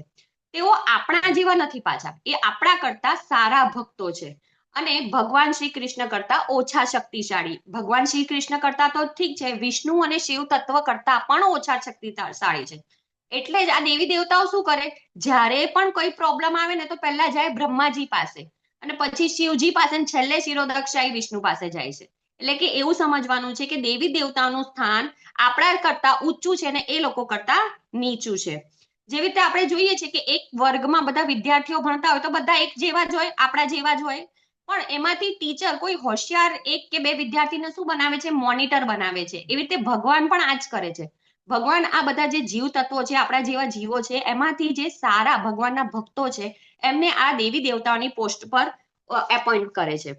તેઓ આપણા જેવા નથી પાછા, એ આપણા કરતા સારા ભક્તો છે અને ભગવાન શ્રી કૃષ્ણ કરતા ઓછા શક્તિશાળી. ભગવાન શ્રી કૃષ્ણ કરતા તો ઠીક છે, વિષ્ણુ અને શિવ તત્વ કરતા પણ ઓછા શક્તિશાળી છે. એટલે જ આ દેવી દેવતાઓ શું કરે? જ્યારે પણ કોઈ પ્રોબ્લેમ આવે ને તો પહેલા જાય બ્રહ્માજી પાસે અને પછી શિવજી પાસે, છેલ્લે શિરોદકશાહી વિષ્ણુ પાસે જાય છે. એટલે કે એવું સમજવાનું છે કે દેવી દેવતાનું સ્થાન આપણા કરતા ઊંચું છે ને એ લોકો કરતા નીચું છે. જેવી રીતે આપણે જોઈએ છે કે એક વર્ગમાં બધા વિદ્યાર્થીઓ ભણતા હોય તો બધા એક જેવા જ હોય, આપણા જેવા જ હોય, પણ એમાંથી ટીચર કોઈ હોશિયાર એક કે બે વિદ્યાર્થીને શું બનાવે છે? મોનિટર બનાવે છે. એવી રીતે ભગવાન પણ આ જ કરે છે. ભગવાન આ બધા જે જીવ તત્વો છે, આપણા જેવા જીવો છે, એમાંથી જે સારા ભગવાનના ભક્તો છે એમને આ દેવી દેવતાઓની પોસ્ટ પર એપોઇન્ટ કરે છે.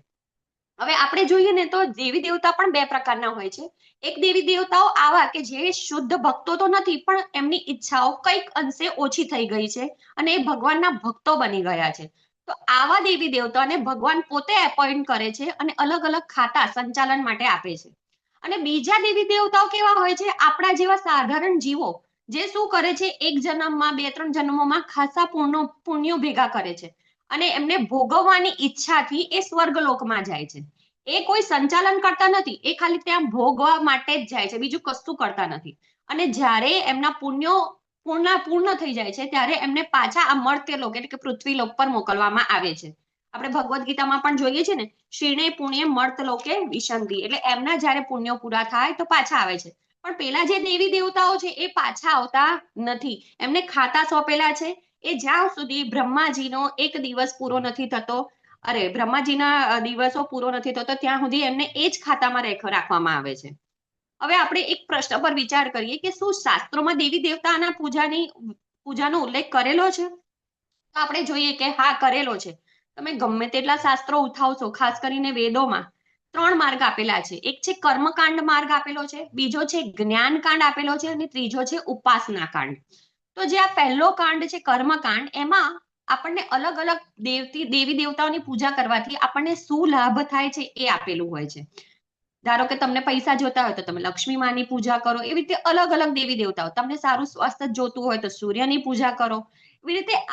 હવે આપણે જોઈએ ને તો દેવી દેવતા પણ બે પ્રકારના હોય છે. એક દેવી દેવતાઓ આવા કે જે શુદ્ધ ભક્તો તો નથી, પણ એમની ઈચ્છાઓ કંઈક અંશે ઓછી થઈ ગઈ છે અને એ ભગવાનના ભક્તો બની ગયા છે. તો આવા દેવી દેવતાને ભગવાન પોતે એપોઇન્ટ કરે છે અને અલગ અલગ ખાતા સંચાલન માટે આપે છે. અને બીજા દેવી દેવતાઓ કેવા હોય છે? આપણા જેવા સાધારણ જીવો જે શું કરે છે? એક જન્મમાં 2-3 જન્મોમાં ખાસા પુણ્યો ભેગા કરે છે અને એમને ભોગવવાની ઈચ્છાથી એ સ્વર્ગલોકમાં જાય છે. એ કોઈ સંચાલન કરતા નથી, એ ખાલી ત્યાં ભોગવા માટે જ જાય છે, બીજું કશું કરતા નથી. અને જ્યારે એમના પુણ્યો પૂર્ણ થઈ જાય છે ત્યારે એમને પાછા આ મર્ત્યલોક એટલે કે પૃથ્વીલોક પર મોકલવામાં આવે છે. આપણે ભગવદ્ ગીતામાં પણ જોઈએ છે ને, ક્ષીણે પુણ્ય મર્તલોકે વિશંતિ, એટલે એમના જ્યારે પુણ્યો પૂરા થાય તો પાછા આવે છે. પણ પેલા જે દેવી દેવતાઓ છે એ પાછા આવતા નથી, એમને ખાતા સોંપેલા છે. એ જ્યાં સુધી બ્રહ્માજીનો એક દિવસ પૂરો નથી થતો, બ્રહ્માજીના દિવસો પૂરો નથી થતો ત્યાં સુધી એમને એ જ ખાતામાં રાખવામાં આવે છે. હવે આપણે એક પ્રશ્ન પર વિચાર કરીએ કે શું શાસ્ત્રોમાં દેવી દેવતાના પૂજાનો ઉલ્લેખ કરેલો છે? તો આપણે જોઈએ કે હા, કરેલો છે. તમે ગમે તેટલા શાસ્ત્રો ઉઠાવશો, ખાસ કરીને વેદોમાં 3 માર્ગ આપેલા છે. એક છે કર્મકાંડ માર્ગ આપેલો છે, બીજો છે જ્ઞાનકાંડ આપેલો છે અને ત્રીજો છે ઉપાસના કાંડ. તો જે આ પહેલો કાંડ છે કર્મકાંડ, એમાં આપણને અલગ અલગ દેવી દેવતાઓની પૂજા કરવાથી આપણને શું લાભ થાય છે એ આપેલું હોય છે. ધારો કે તમને પૈસા જોતા હોય તો તમે લક્ષ્મી માની પૂજા કરો, એવી રીતે અલગ અલગ દેવી દેવતાઓ. તમને સારું સ્વાસ્થ્ય જોતું હોય તો સૂર્યની પૂજા કરો.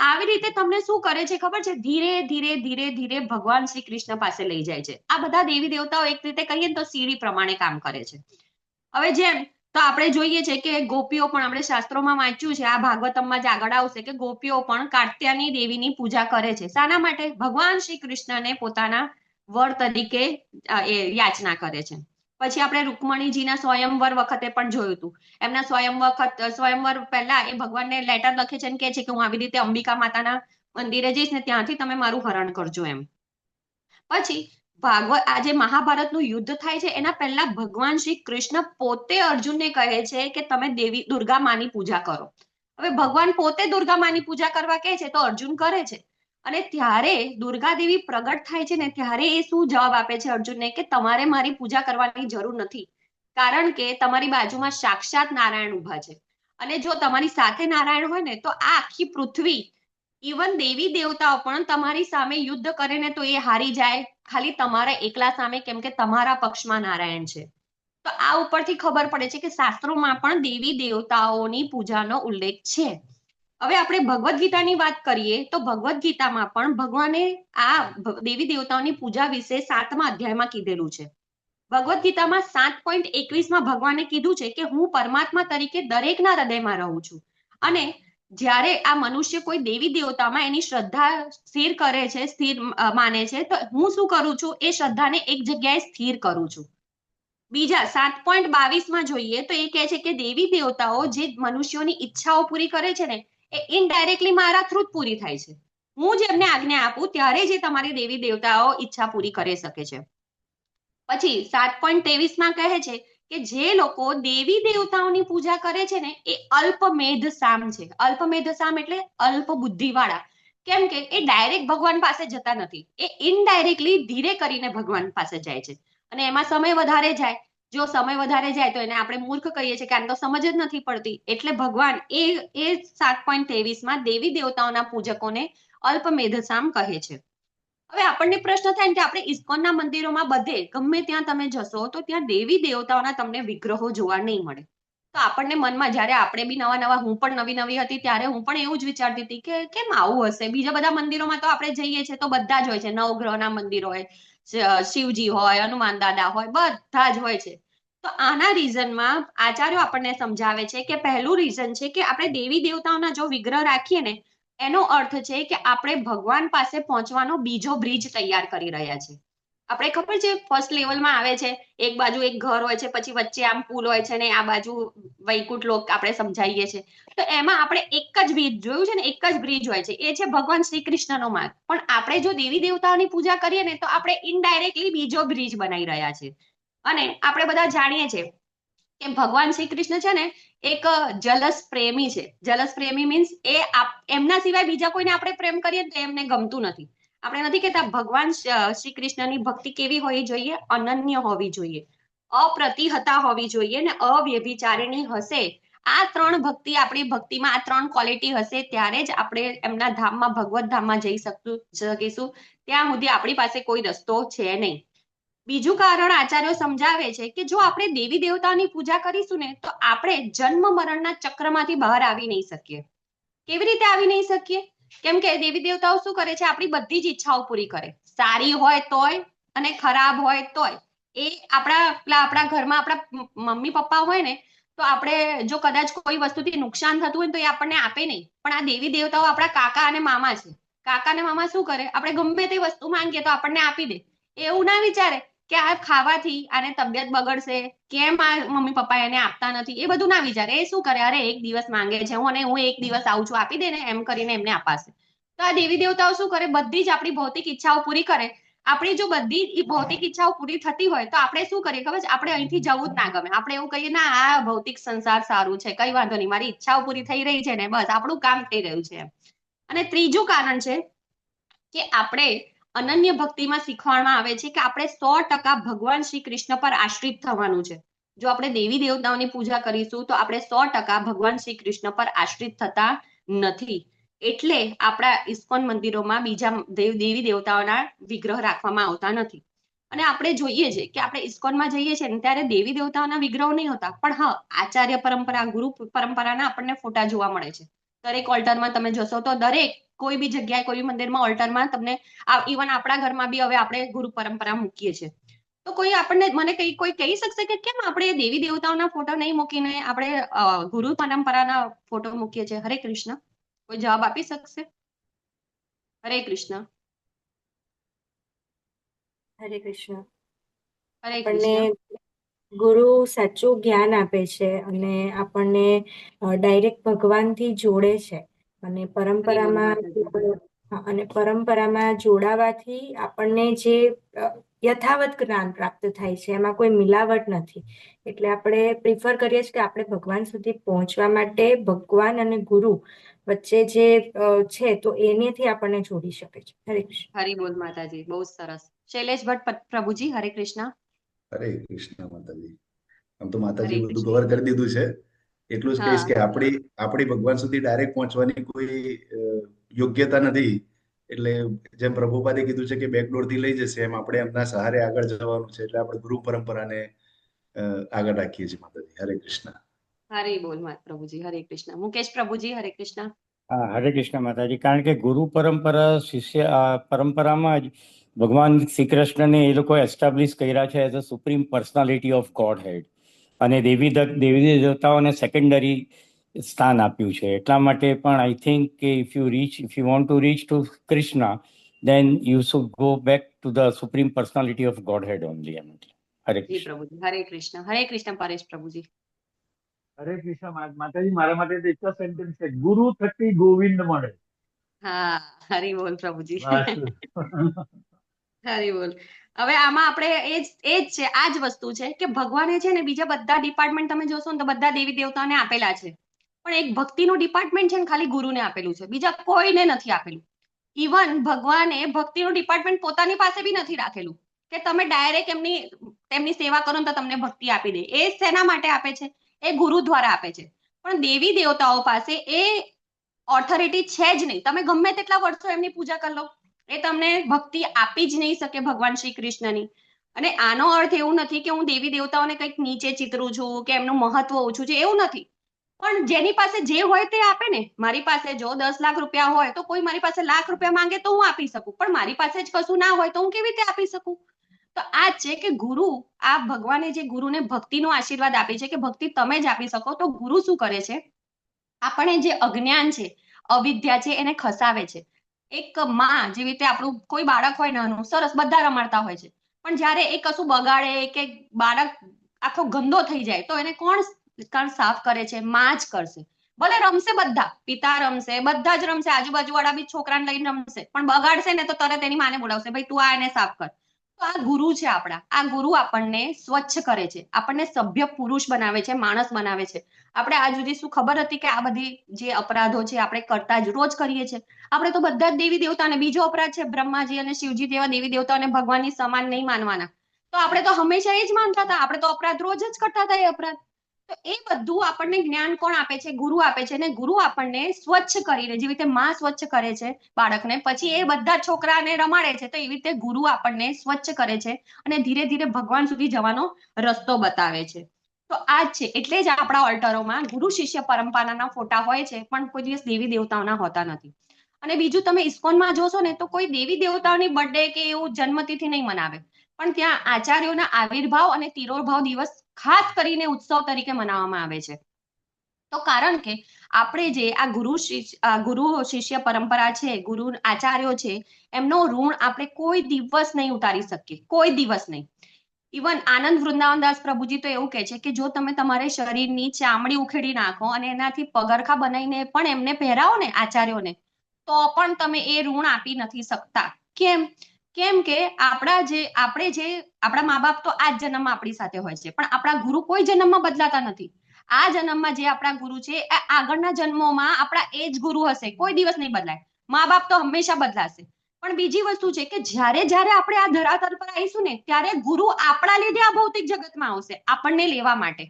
આવી રીતે તમને શું કરે છે ખબર છે? ધીરે ધીરે ધીરે ધીરે ભગવાન શ્રી કૃષ્ણ પાસે લઈ જાય છે. આ બધા દેવી દેવતાઓ એક રીતે કહીએ તો સીડી પ્રમાણે કામ કરે છે. હવે જેમ તો આપણે જોઈએ છે કે ગોપીઓ પણ, આપણે શાસ્ત્રોમાં વાંચ્યું છે, આ ભાગવતમમાં જ આગળ આવશે કે ગોપીઓ પણ કાત્યાયની દેવીની પૂજા કરે છે. શાના માટે? ભગવાન શ્રી કૃષ્ણને પોતાના વર તરીકે યાચના કરે છે. પછી આપણે રૂકમણીજીના સ્વયંવર વખતે પણ જોયું હતું. એમના સ્વયંવર પહેલા એ ભગવાનને લેટર લખે છે અને કહે છે કે હું આવી રીતે અંબિકા માતાના મંદિરે જઈશ ને ત્યાંથી તમે મારું હરણ કરજો એમ. પછી આજે મહાભારતનું યુદ્ધ થાય છે એના પહેલા ભગવાન શ્રી કૃષ્ણ પોતે અર્જુનને કહે છે કે તમે દેવી દુર્ગા માની પૂજા કરો. હવે ભગવાન પોતે દુર્ગા માની પૂજા કરવા કહે છે તો અર્જુન કરે છે. અને ત્યારે દુર્ગા દેવી પ્રગટ થાય છે ને ત્યારે એ શું જવાબ આપે છે અર્જુનને કે તમારે મારી પૂજા કરવાની જરૂર નથી, કારણ કે તમારી બાજુમાં સાક્ષાત નારાયણ ઉભા છે. અને જો તમારી સાથે નારાયણ હોય ને તો આ આખી પૃથ્વી, ઇવન દેવી દેવતાઓ પણ તમારી સામે યુદ્ધ કરે ને તો એ હારી જાય, ખાલી તમારા એકલા સામે, કેમ કે તમારા પક્ષમાં નારાયણ છે. તો આ ઉપરથી ખબર પડે છે કે શાસ્ત્રોમાં પણ દેવી દેવતાઓની પૂજાનો ઉલ્લેખ છે. હવે આપણે ભગવદ્ ગીતાની વાત કરીએ તો ભગવદ્ ગીતામાં પણ ભગવાને આ દેવી દેવતાઓની પૂજા વિશે 7મા અધ્યાયમાં કીધેલું છે. ભગવદ્ ગીતામાં 7.21માં ભગવાને કીધું છે કે હું પરમાત્મા તરીકે દરેકના હૃદયમાં રહું છું. અને જ્યારે આ મનુષ્ય કોઈ દેવી દેવતામાં એની શ્રદ્ધા સ્થિર કરે છે, સ્થિર માને છે, તો હું શું કરું છું? એ શ્રદ્ધાને એક જગ્યાએ સ્થિર કરું છું. બીજા 7.22માં જોઈએ તો એ કહે છે કે દેવી દેવતાઓ જે મનુષ્યોની ઈચ્છાઓ પૂરી કરે છે ને એ ઇનડાયરેક્ટલી મારા થ્રુ જ પૂરી થાય છે. હું જેમને આજ્ઞા આપું ત્યારે જે તમારી દેવી દેવતાઓ ઈચ્છા પૂરી કરી શકે છે. પછી 7.23માં કહે છે કે જે લોકો દેવી દેવતાઓની પૂજા કરે છે ને એ અલ્પમેધ સામ છે. અલ્પમેધ સામ એટલે અલ્પ બુદ્ધિવાળા. કેમ કે એ ડાયરેક્ટ ભગવાન પાસે જતા નથી, એ ઇનડાયરેક્ટલી ધીરે કરીને ભગવાન પાસે જાય છે. અને એમાં સમય વધારે જાય. જો સમય વધારે જાય તો એને આપણે મૂર્ખ કહીએ છીએ, કારણ તો સમજ જ નથી પડતી. એટલે ભગવાન એ 7.23માં દેવી દેવતાઓના પૂજકોને અલ્પમેધસામ કહે છે. હવે આપણને પ્રશ્ન થાય કે આપણે ઇસ્કોનના મંદિરોમાં બધે ગમે ત્યાં તમે જશો તો ત્યાં દેવી દેવતાઓના તમને વિગ્રહો જોવા નહીં મળે. તો આપણને મનમાં, જ્યારે આપણે બી નવા હું પણ નવી હતી ત્યારે હું પણ એવું જ વિચારતી હતી કે કેમ આવું હશે. બીજા બધા મંદિરોમાં તો આપણે જઈએ છીએ તો બધા જ હોય છે, નવગ્રહના મંદિર હોય, શિવજી હોય, હનુમાન દાદા હોય, બધા જ હોય છે. તો આના રીઝનમાં આચાર્યો આપણને સમજાવે છે કે પહેલું રીઝન છે કે આપણે દેવી દેવતાઓના જો વિગ્રહ રાખીએ ને એનો અર્થ છે કે આપણે ભગવાન પાસે પહોંચવાનો બીજો બ્રિજ તૈયાર કરી રહ્યા છે. આપણે ખબર છે ફર્સ્ટ લેવલમાં આવે છે, એક બાજુ એક ઘર હોય છે, પછી વચ્ચે આમ પુલ હોય છે ને આ બાજુ વૈકુંઠ લોક આપણે સમજાવીએ છીએ. તો એમાં આપણે એક જ બ્રિજ જોયું છે ને, એક જ બ્રિજ હોય છે, એ છે ભગવાન શ્રી કૃષ્ણનો માર્ગ. પણ આપણે જો દેવી દેવતાઓની પૂજા કરીએ ને તો આપણે ઇનડાયરેક્ટલી બીજો બ્રિજ બનાવી રહ્યા છીએ. અને આપણે બધા જાણીએ છીએ કે ભગવાન શ્રી કૃષ્ણ છે ને એક જલસ પ્રેમી છે. જલસ પ્રેમી મીન્સ એમના સિવાય બીજા કોઈને આપણે પ્રેમ કરીએ તો એમને ગમતું નથી. આપણે નથી કહેતા ભગવાન શ્રી કૃષ્ણની ભક્તિ કેવી હોવી જોઈએ? અનન્ય હોવી જોઈએ, અપ્રતિહતા હોવી જોઈએ ને અવ્યભિચારિણી હશે. આ 3 ભક્તિ આપણી ભક્તિમાં, આ 3 ક્વોલિટી હશે ત્યારે જ આપણે એમના ધામમાં, ભગવત ધામમાં જઈ શકીશું. ત્યાં સુધી આપણી પાસે કોઈ રસ્તો છે નહીં. બીજું કારણ આચાર્યો સમજાવે છે કે જો આપણે દેવી દેવતાની પૂજા કરીશું ને તો આપણે જન્મ મરણના ચક્રમાંથી બહાર આવી નહીં શકીએ. કેવી રીતે આવી નહીં શકીએ? કેમ કે દેવી દેવતાઓ શું કરે છે? આપણી બધી જ ઈચ્છાઓ પૂરી કરે, સારી હોય તોય અને ખરાબ હોય તોય. એ આપણા ઘરમાં આપણા મમ્મી પપ્પા હોય ને તો આપણે જો કદાચ કોઈ વસ્તુથી નુકસાન થતું હોય તો એ આપણને આપે નહીં. પણ આ દેવી દેવતાઓ આપણા કાકા અને મામા છે. કાકા અને મામા શું કરે? આપણે ગમે તે વસ્તુ માંગીએ તો આપણને આપી દે. એવું ના વિચારે કે આ ખાવાથી આને તબિયત બગડશે, કેમ આ મમ્મી પપ્પા એને આપતા નથી, એ બધું ના વિચારે. એ શું કરે? અરે એક દિવસ માંગે છે, હું એક દિવસ આવું છું, આપી દે ને, એમ કરીને એમને અપાશે. તો આ દેવી દેવતાઓ શું કરે? બધી જ આપણી ભૌતિક ઈચ્છાઓ પૂરી કરે. આપણી જો બધી ભૌતિક ઈચ્છાઓ પૂરી થતી હોય તો આપણે શું કરીએ ખબર છે? આપણે અહીંથી જવું જ ના ગમે. આપણે એવું કહીએ, ના આ ભૌતિક સંસાર સારું છે, કઈ વાંધો નહીં, મારી ઈચ્છાઓ પૂરી થઈ રહી છે ને, બસ આપણું કામ થઈ રહ્યું છે. અને ત્રીજું કારણ છે કે આપણે અનન્ય ભક્તિમાં શીખવાડવામાં આવે છે કે આપણે 100% ભગવાન શ્રી કૃષ્ણ પર આશ્રિત થવાનું છે. જો આપણે દેવી દેવતાઓની પૂજા કરીશું તો આપણે 100% ભગવાન શ્રી કૃષ્ણ પર આશ્રિત થતા નથી. એટલે આપણા ઇસ્કોન મંદિરોમાં બીજા દેવી દેવતાઓના વિગ્રહ રાખવામાં આવતા નથી. અને આપણે જોઈએ છે કે આપણે ઇસ્કોનમાં જઈએ છીએ ને ત્યારે દેવી દેવતાઓના વિગ્રહો નહીં હોતા, પણ હા, આચાર્ય પરંપરા, ગુરુ પરંપરાના આપણને ફોટા જોવા મળે છે. દરેક ઓલ્ટરમાં તમે જોશો તો દરેક કોઈ બી જગ્યાએ, કોઈ બી મંદિરમાં, ઓલ્ટરમાં તમને ઇવન આપણા ઘરમાં બી હવે આપણે ગુરુ પરંપરા મૂકીએ છીએ. તો કોઈ આપણને કોઈ કહી શકશે કે કેમ આપણે દેવી દેવતાઓના ફોટો નહીં મૂકીને આપણે ગુરુ પરંપરાના ફોટો મૂકીએ છીએ? હરે કૃષ્ણ. કોઈ જવાબ આપી શકશે? હરે કૃષ્ણ. હરે કૃષ્ણ. હરે આપણને કૃષ્ણ. ગુરુ સાચું જ્ઞાન આપે છે અને આપણને ડાયરેક્ટ ભગવાનથી જોડે છે. અને પરંપરામાં જોડાવાથી આપણને જે યથાવત જ્ઞાન પ્રાપ્ત થાય છે, એમાં કોઈ મિલાવટ નથી. એટલે આપણે પ્રિફર કરીએ છીએ કે આપણે ભગવાન સુધી પહોંચવા માટે ભગવાન અને ગુરુ વચ્ચે જે છે તો એનેથી આપણને જોડી શકે છે. હરે કૃષ્ણ. હરી બોલ માતાજી, બહુ સરસ. શૈલેષ ભટ્ટ પ્રભુજી, હરે કૃષ્ણ. હરે કૃષ્ણ માતાજી. આમ તો માતાજી બધું કવર કરી દીધું છે. એટલું જ કહીશ કે આપણી ભગવાન સુધી ડાયરેક્ટ પહોંચવાની કોઈ યોગ્યતા નથી. એટલે જેમ પ્રભુપાદે કીધું છે કે બેકડોર થી લઈ જશે, એમ આપણે એમના સહારે આગળ જવાનું છે. એટલે આપણે ગુરુ પરંપરાને આગળ રાખીએ છીએ માતાજી. હરે કૃષ્ણ. હરે બોલ પ્રભુજી, હરે કૃષ્ણ. મુકેશ પ્રભુજી, હરે કૃષ્ણ. હા, હરે કૃષ્ણ માતાજી. કારણ કે ગુરુ પરંપરા પરંપરામાં જ ભગવાન શ્રી કૃષ્ણને એ લોકો એસ્ટાબ્લિશ કર્યા છે as a supreme personality of Godhead, અને દેવી દેવતાઓને સેકન્ડરી સ્થાન આપ્યું છે. એટલા માટે પણ આઈ થિંક કે if you want to reach two Krishna, then you should go back to the supreme personality of Godhead only. હરે કૃષ્ણ. પ્રભુજી, હરે કૃષ્ણ. હરે કૃષ્ણ પરેશ પ્રભુજી. હરે કૃષ્ણ માતાજી. મારા માટે તો એક જ સેન્ટેન્સ છે, ગુરુ થકી ગોવિંદ મળે. હા, હરી બોલ પ્રભુજી. હરી બોલ. હવે આમાં આપણે એ જ છે, આ જ વસ્તુ છે કે ભગવાને છે ને બીજા બધા ડિપાર્ટમેન્ટ તમે જોશો ને તો બધા દેવી દેવતાને આપેલા છે, પણ એક ભક્તિનું ડિપાર્ટમેન્ટ છે ને ખાલી ગુરુને આપેલું છે, બીજા કોઈને નથી આપેલું. ઇવન ભગવાને ભક્તિનું ડિપાર્ટમેન્ટ પોતાની પાસે બી નથી રાખેલું કે તમે ડાયરેક્ટ તેમની સેવા કરો ને તો તમને ભક્તિ આપી દે. એ શેના માટે આપે છે? એ ગુરુ દ્વારા આપે છે. પણ દેવી દેવતાઓ પાસે એ ઓથોરિટી છે જ નહીં. તમે ગમે તેટલા વર્ષો એમની પૂજા કરી લો, એ તમને ભક્તિ આપી જ નહીં શકે ભગવાન શ્રી કૃષ્ણની. અને આનો અર્થ એવું નથી કે હું દેવી દેવતાઓને કંઈક નીચે ચિતરું છું કે એમનું મહત્વ ઓછું છે, એવું નથી. પણ જેની પાસે જે હોય તે આપે ને. મારી પાસે જો 10 લાખ રૂપિયા હોય તો કોઈ મારી પાસે લાખ રૂપિયા માંગે તો હું આપી શકું, પણ મારી પાસે જ કશું ના હોય તો હું કેવી રીતે આપી શકું? તો આ છે કે ગુરુ, આ ભગવાને જે ગુરુને ભક્તિનો આશીર્વાદ આપે છે કે ભક્તિ તમે જ આપી શકો, તો ગુરુ શું કરે છે? આપણે જે અજ્ઞાન છે, અવિદ્યા છે, એને ખસાવે છે. એક માં જેવી રીતે આપણું કોઈ બાળક હોય નાનું, સરસ બધા રમાડતા હોય છે, પણ જ્યારે એ કશું બગાડે કે બાળક આખો ગંદો થઈ જાય તો એને કોણ સાફ કરે છે? માં જ કરશે. ભલે રમશે બધા, પિતા રમશે, બધા જ રમશે, આજુબાજુ વાળા બી છોકરાને લઈને રમશે, પણ બગાડશે ને તો તરત એની માને બોલાવશે, ભાઈ તું આ એને સાફ કર. તો આ ગુરુ છે આપણા. આ ગુરુ આપણને સ્વચ્છ કરે છે, આપણને સભ્ય પુરુષ બનાવે છે, માણસ બનાવે છે. આપણે આજ સુધી શું ખબર હતી કે આ બધી જે અપરાધો છે આપણે કરતા જ રોજ કરીએ છીએ? આપણે તો બધા જ દેવી દેવતાને, બીજો અપરાધ છે બ્રહ્માજી અને શિવજી જેવા દેવી દેવતાઓને ભગવાનની સમાન નહીં માનવાના. તો આપણે તો હંમેશા એ જ માનતા હતા, આપણે તો અપરાધ રોજ જ કરતા હતા એ અપરાધ. તો એ બધું આપણને જ્ઞાન કોણ આપે છે? ગુરુ આપે છે. ને ગુરુ આપણને સ્વચ્છ કરીને, જેવી રીતે માં સ્વચ્છ કરે છે બાળકને, પછી એ બધા છોકરાને રમાડે છે, તો એવી રીતે ગુરુ આપણને સ્વચ્છ કરે છે અને ધીરે ધીરે ભગવાન સુધી જવાનો રસ્તો બતાવે છે. તો આ જ છે, એટલે જ આપણા ઓલ્ટરોમાં ગુરુ શિષ્ય પરંપરાના ફોટા હોય છે, પણ કોઈ દિવસ દેવી દેવતાઓના હોતા નથી. અને બીજું, તમે ઇસ્કોનમાં જોશો ને તો કોઈ દેવી દેવતાઓની બર્થડે કે એવું જન્મતિથિ નહીં મનાવે, પણ ત્યાં આચાર્યોના આવિર્ભાવ અને તિરોભાવ દિવસ ખાસ કરીને ઉત્સવ તરીકે મનાવવામાં આવે છે. તો કારણ કે આપણે જે આ ગુરુ શિષ્ય પરંપરા છે, ગુરુ આચાર્યો છે, એમનો ઋણ આપણે કોઈ દિવસ નહીં ઉતારી શકીએ, કોઈ દિવસ નહીં. ઇવન આનંદ વૃંદાવનદાસ પ્રભુજી તો એવું કહે છે કે જો તમે તમારા શરીરની ચામડી ઉખેડી નાખો અને એનાથી પગરખા બનાવીને પણ એમને પહેરાવો ને આચાર્યોને, તો પણ તમે એ ઋણ આપી નથી શકતા. કેમ? કેમ કે આપણા મા બાપ તો આ જ જન્મમાં આપણી સાથે હોય છે, પણ આપણા ગુરુ કોઈ જન્મમાં બદલાતા નથી. આ જન્મમાં જે આપણા ગુરુ છે એ આગળના જન્મોમાં આપણા એ જ ગુરુ હશે, કોઈ દિવસ નહીં બદલાય. મા બાપ તો હંમેશા બદલાશે. પણ બીજી વસ્તુ છે કે જ્યારે આપણે આ ધરાતલ પર આવીશું ને, ત્યારે ગુરુ આપણા લીધે આ ભૌતિક જગતમાં આવશે, આપણને લેવા માટે.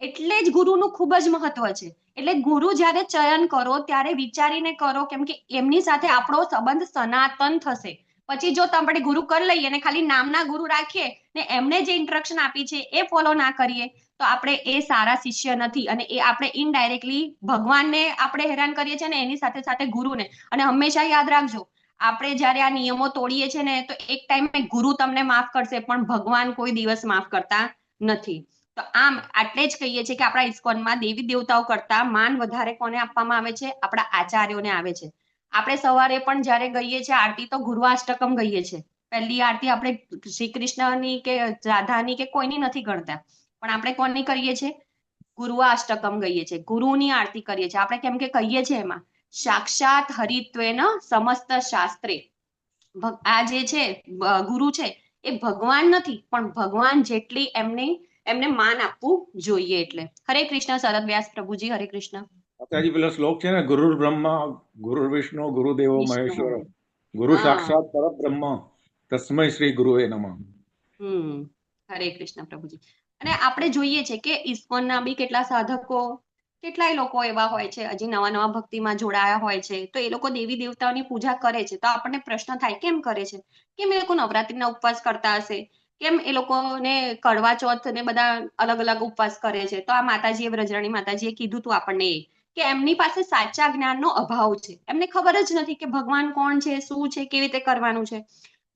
એટલે જ ગુરુનું ખૂબ જ મહત્વ છે. એટલે ગુરુ જ્યારે ચયન કરો ત્યારે વિચારીને કરો, કેમ કે એમની સાથે આપણો સંબંધ સનાતન થશે. પછી જો આપણે ગુરુ કરી લઈએ ને ખાલી નામના ગુરુ રાખીએ ને એમને જે ઇન્સ્ટ્રક્શન આપી છે એ ફોલો ના કરીએ, તો આપણે એ સારા શિષ્ય નથી, અને એ આપણે ઇનડાયરેક્ટલી ભગવાનને આપણે હેરાન કરીએ છીએ ને એની સાથે સાથે ગુરુને. અને હંમેશા યાદ રાખજો, આપણે જ્યારે આ નિયમો તોડીએ છીએ ને તો એક ટાઈમે ગુરુ તમને માફ કરશે, પણ ભગવાન કોઈ દિવસ માફ કરતા નથી. તો આમ આટલે જ કહીએ છીએ કે આપણા ઇસ્કોનમાં દેવી દેવતાઓ કરતા માન વધારે કોને આપવામાં આવે છે? આપણા આચાર્યોને આવે છે. આપણે સવારે પણ જ્યારે ગઈએ છીએ આરતી, તો ગુરુવાષ્ટકમ ગઈએ છીએ. પહેલી આરતી આપણે શ્રી કૃષ્ણની કે રાધાની કે કોઈની નથી ગણતા, પણ આપણે કોની કરીએ છીએ? ગુરુવાષ્ટકમ ગઈએ છીએ, ગુરુની આરતી કરીએ છીએ. આપણે કેમ કે કહીએ છીએ એમાં સાક્ષાત હરિત્વેન સમસ્ત શાસ્ત્રે. આ જે છે ગુરુ છે એ ભગવાન નથી, પણ ભગવાન જેટલી એમને માન આપવું જોઈએ. એટલે હરે કૃષ્ણ. શરદ વ્યાસ પ્રભુજી, હરે કૃષ્ણ. માતાજી પેલો શ્લોક છે ને, ગુરુર બ્રહ્મા ગુરુર વિષ્ણુ ગુરુદેવો મહેશ્વર ગુરુ હા. સાક્ષાત પરબ્રહ્મ તસ્મૈ શ્રી ગુરુવે નમઃ. હરે કૃષ્ણ પ્રભુજી. અને આપણે જોઈએ છે કે ઇસ્કોનના બી કેટલા સાધકો, કેટલાય લોકો એવા હોય છે હજી નવા નવા ભક્તિમાં જોડાયા હોય છે, તો એ લોકો દેવી દેવતાઓની પૂજા કરે છે. તો આપણને પ્રશ્ન થાય, કેમ કરે છે? કેમ એ લોકો નવરાત્રીના ઉપવાસ કરતા હશે? કેમ એ લોકોને કડવા ચોથ ને બધા અલગ અલગ ઉપવાસ કરે છે? તો આ માતાજીએ, વ્રજરાણી માતાજીએ કીધું તું આપણને કે એમની પાસે સાચા જ્ઞાનનો અભાવ છે. એમને ખબર જ નથી કે ભગવાન કોણ છે, શું છે, કેવી રીતે કરવાનું છે.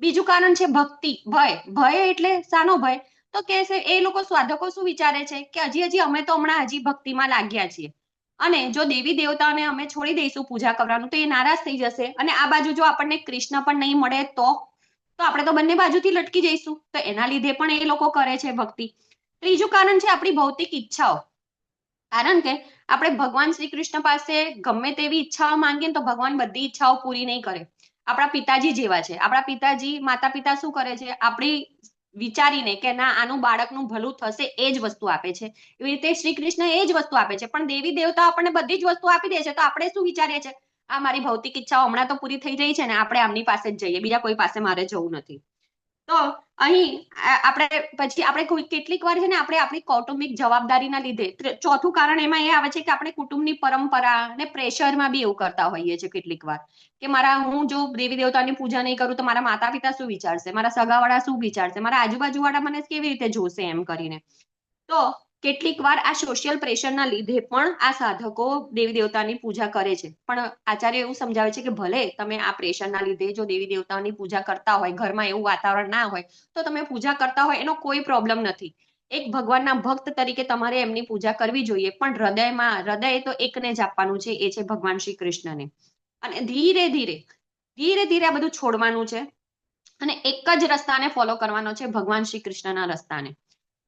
બીજું કારણ છે ભક્તિ, ભય. ભય એટલે શાનો ભય? તો કે એ લોકો સાધકો શું વિચારે છે કે હજી અમે તો હમણાં હજી ભક્તિમાં લાગ્યા છીએ, અને જો દેવી દેવતાઓને અમે છોડી દઈશું પૂજા કરવાનું તો એ નારાજ થઈ જશે, અને આ બાજુ જો આપણને કૃષ્ણ પણ નહીં મળે તો આપણે તો બંને બાજુથી લટકી જઈશું. તો એના લીધે પણ એ લોકો કરે છે ભક્તિ. ત્રીજું કારણ છે આપણી ભૌતિક ઈચ્છાઓ. કારણ કે આપણે ભગવાન શ્રી કૃષ્ણ પાસે ગમે તેવી ઈચ્છાઓ માંગીએ તો ભગવાન બધી ઈચ્છાઓ પૂરી નહીં કરે. આપણા પિતાજી જેવા છે. આપણા પિતાજી, માતા પિતા શું કરે છે? આપણી વિચારીને કે ના આનું બાળકનું ભલું થશે એ જ વસ્તુ આપે છે. એવી રીતે શ્રી કૃષ્ણ એ જ વસ્તુ આપે છે, પણ દેવી દેવતા આપણને બધી જ વસ્તુ આપી દે છે. તો આપણે શું વિચારીએ છીએ? આ મારી ભૌતિક ઈચ્છાઓ હમણાં તો પૂરી થઈ રહી છે ને, આપણે આમની પાસે જ જઈએ, બીજા કોઈ પાસે મારે જવું નથી. તો અહીં આપણે કેટલીક વાર છે ને, આપણે આપણી કૌટુંબિક જવાબદારીના લીધે, ચોથું કારણ એમાં એ આવે છે કે આપણે કુટુંબની પરંપરા ને પ્રેશરમાં બી એવું કરતા હોઈએ છીએ કેટલીક વાર કે હું જો દેવી દેવતાની પૂજા નહીં કરું તો મારા માતા પિતા શું વિચારશે, મારા સગાવાળા શું વિચારશે, મારા આજુબાજુ વાળા મને કેવી રીતે જોશે, એમ કરીને. તો કેટલીક વાર આ સોશિયલ પ્રેશરના લીધે પણ આ સાધકો દેવી દેવતાની પૂજા કરે છે. પણ આચાર્ય એવું સમજાવે છે કે ભલે તમે આ પ્રેશરના લીધે જો દેવી દેવતાની પૂજા કરતા હોય, ઘરમાં એવું વાતાવરણ ના હોય તો તમે પૂજા કરતા હોય, એનો કોઈ પ્રોબ્લેમ નથી. એક ભગવાનના ભક્ત તરીકે તમારે એમની પૂજા કરવી જોઈએ, પણ હૃદય તો એકને જ આપવાનું છે, એ છે ભગવાન શ્રી કૃષ્ણને. અને ધીરે ધીરે આ બધું છોડવાનું છે. અને એક જ રસ્તાને ફોલો કરવાનો છે, ભગવાન શ્રી કૃષ્ણના રસ્તાને.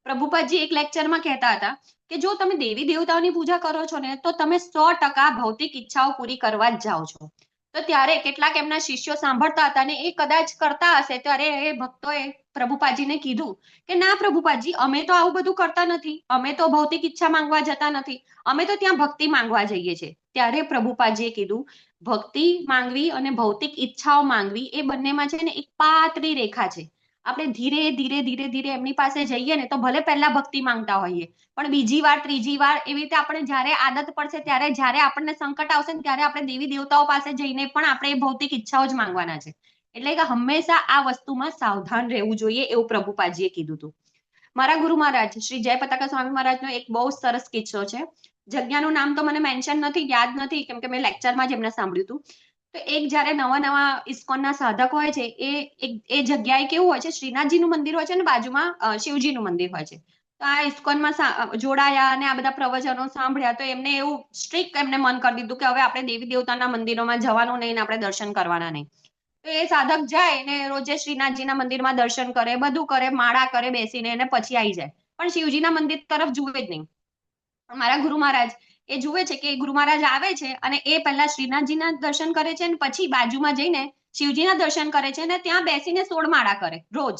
પ્રભુપાદજી એક લેક્ચરમાં કહેતા હતા કે જો તમે દેવી દેવતાઓની પૂજા કરો છો ને તો તમે 100% ભૌતિક ઈચ્છાઓ પૂરી કરવા જ જાઓ છો. તો ત્યારે કેટલાક એમના શિષ્યો સાંભળતા હતા ને એ કદાચ કરતા હશે, ત્યારે એ ભક્તોએ પ્રભુપાદજીને કીધું કે ના પ્રભુપાદજી, અમે તો આવું બધું કરતા નથી, અમે તો ભૌતિક ઈચ્છા માંગવા જતા નથી, અમે તો ત્યાં ભક્તિ માંગવા જઈએ છીએ. ત્યારે પ્રભુપાદજીએ કીધું, ભક્તિ માંગવી અને ભૌતિક ઈચ્છાઓ માંગવી એ બંનેમાં છે ને એક પાતળી રેખા છે. આપણે ધીરે ધીરે ધીરે ધીરે એમની પાસે જઈએ ને તો ભલે પહેલા ભક્તિ માંગતા હોઈએ, પણ બીજી વાર ત્રીજી વાર એવી રીતે આપણે જ્યારે આદત પડશે, ત્યારે જ્યારે આપણને સંકટ આવશે ને ત્યારે આપણે દેવી દેવતાઓ પાસે જઈને પણ આપણે ભૌતિક ઈચ્છાઓ જ માંગવાના છે. એટલે કે હંમેશા આ વસ્તુમાં સાવધાન રહેવું જોઈએ, એવું પ્રભુપાદજીએ કીધું હતું. મારા ગુરુ મહારાજ શ્રી જય પતાકા સ્વામી મહારાજનો એક બહુ સરસ કિસ્સો છે. જગ્યાનું નામ તો મને મેન્શન નથી, યાદ નથી, કેમ કે મેં લેક્ચરમાં જ એમને સાંભળ્યું હતું. તો એક જ્યારે નવા ઇસ્કોનના સાધક હોય છે, એ જગ્યાએ કેવું હોય છે, શ્રીનાથજીનું મંદિર હોય છે અને બાજુમાં શિવજીનું મંદિર હોય છે. તો આ ઇસ્કોનમાં જોડાયા અને આ બધા પ્રવચનો સાંભળ્યા તો એમને એવું સ્ટ્રિક્ટ એમને મન કરી દીધું કે હવે આપણે દેવી દેવતાના મંદિરોમાં જવાનું નહીં ને આપણે દર્શન કરવાના નહીં. તો એ સાધક જાય ને રોજે શ્રીનાથજીના મંદિરમાં દર્શન કરે, બધું કરે, માળા કરે બેસીને, અને પછી આવી જાય, પણ શિવજીના મંદિર તરફ જુએ જ નહીં. મારા ગુરુ મહારાજ એ જુએ છે કે ગુરુ મહારાજ આવે છે અને એ પહેલા શ્રીનાથજીના દર્શન કરે છે અને પછી બાજુમાં જઈને શિવજીના દર્શન કરે છે અને ત્યાં બેસીને 16 માળા કરે રોજ.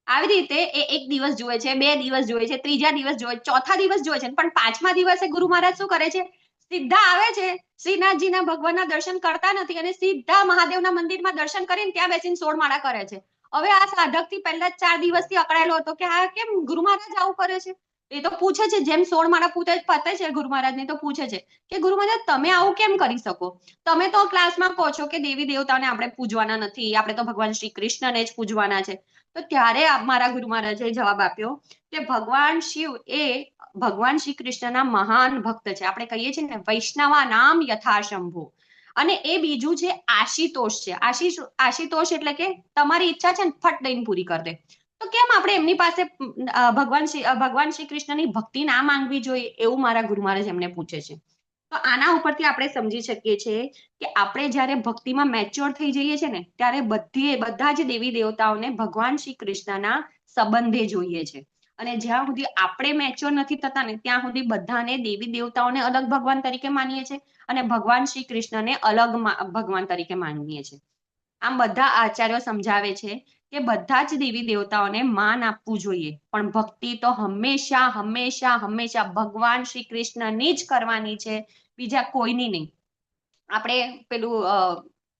આવી રીતે એ એક દિવસ જુએ છે, 2 દિવસ જુએ છે, ત્રીજા દિવસ જુએ, ચોથા દિવસ જુએ છે, પણ 5મા દિવસે ગુરુ મહારાજ શું કરે છે, સીધા આવે છે, શ્રીનાથજીના ભગવાનના દર્શન કરતા નથી અને સીધા મહાદેવના મંદિરમાં દર્શન કરીને ત્યાં બેસીને 16 માળા કરે છે. હવે આ સાધકથી પહેલા 4 દિવસથી અકળાયેલો હતો કે આ કેમ ગુરુ મહારાજ આવું કરે છે. એ તો પૂછે છે, જેમ 16 માળા પતે છે ગુરુ મહારાજને તો પૂછે છે કે ગુરુ મહારાજ તમે આવું કેમ કરી શકો, તમે તો ક્લાસમાં કહો છો કે દેવી દેવતાને આપણે પૂજવાના નથી, આપણે તો ભગવાન શ્રી કૃષ્ણને જ પૂજવાના છે. તો ત્યારે મારા ગુરુ મહારાજે જવાબ આપ્યો કે ભગવાન શિવ એ ભગવાન શ્રી કૃષ્ણના મહાન ભક્ત છે. આપણે કહીએ છીએ ને વૈષ્ણવા નામ યથાશંભુ. અને એ બીજું છે આશીતોષ છે. આશીતોષ એટલે કે તમારી ઈચ્છા છે ને ફટ દઈને પૂરી કરી દે. તો કેમ આપણે એમની પાસે ભગવાન શ્રી કૃષ્ણની ભક્તિ ના માંગવી જોઈએ, એવું મારા ગુરુ મહારાજ એમને પૂછે છે. તો આના ઉપરથી આપણે સમજી શકીએ છીએ કે આપણે જ્યારે ભક્તિમાં મેચ્યોર થઈ જઈએ છીએ ને ત્યારે બધા જ દેવી દેવતાઓને ભગવાન શ્રી કૃષ્ણના સંબંધે જોઈએ છે. અને જ્યાં સુધી આપણે મેચ્યોર નથી થતા ને ત્યાં સુધી બધાને દેવી દેવતાઓને અલગ ભગવાન તરીકે માનીએ છીએ અને ભગવાન શ્રી કૃષ્ણને અલગ ભગવાન તરીકે માનીએ છીએ. આમ બધા આચાર્યો સમજાવે છે કે બધા જ દેવી દેવતાઓને માન આપવું જોઈએ, પણ ભક્તિ તો હંમેશા હંમેશા હંમેશા ભગવાન શ્રી કૃષ્ણની જ કરવાની છે, બીજા કોઈની નહીં. આપણે પેલું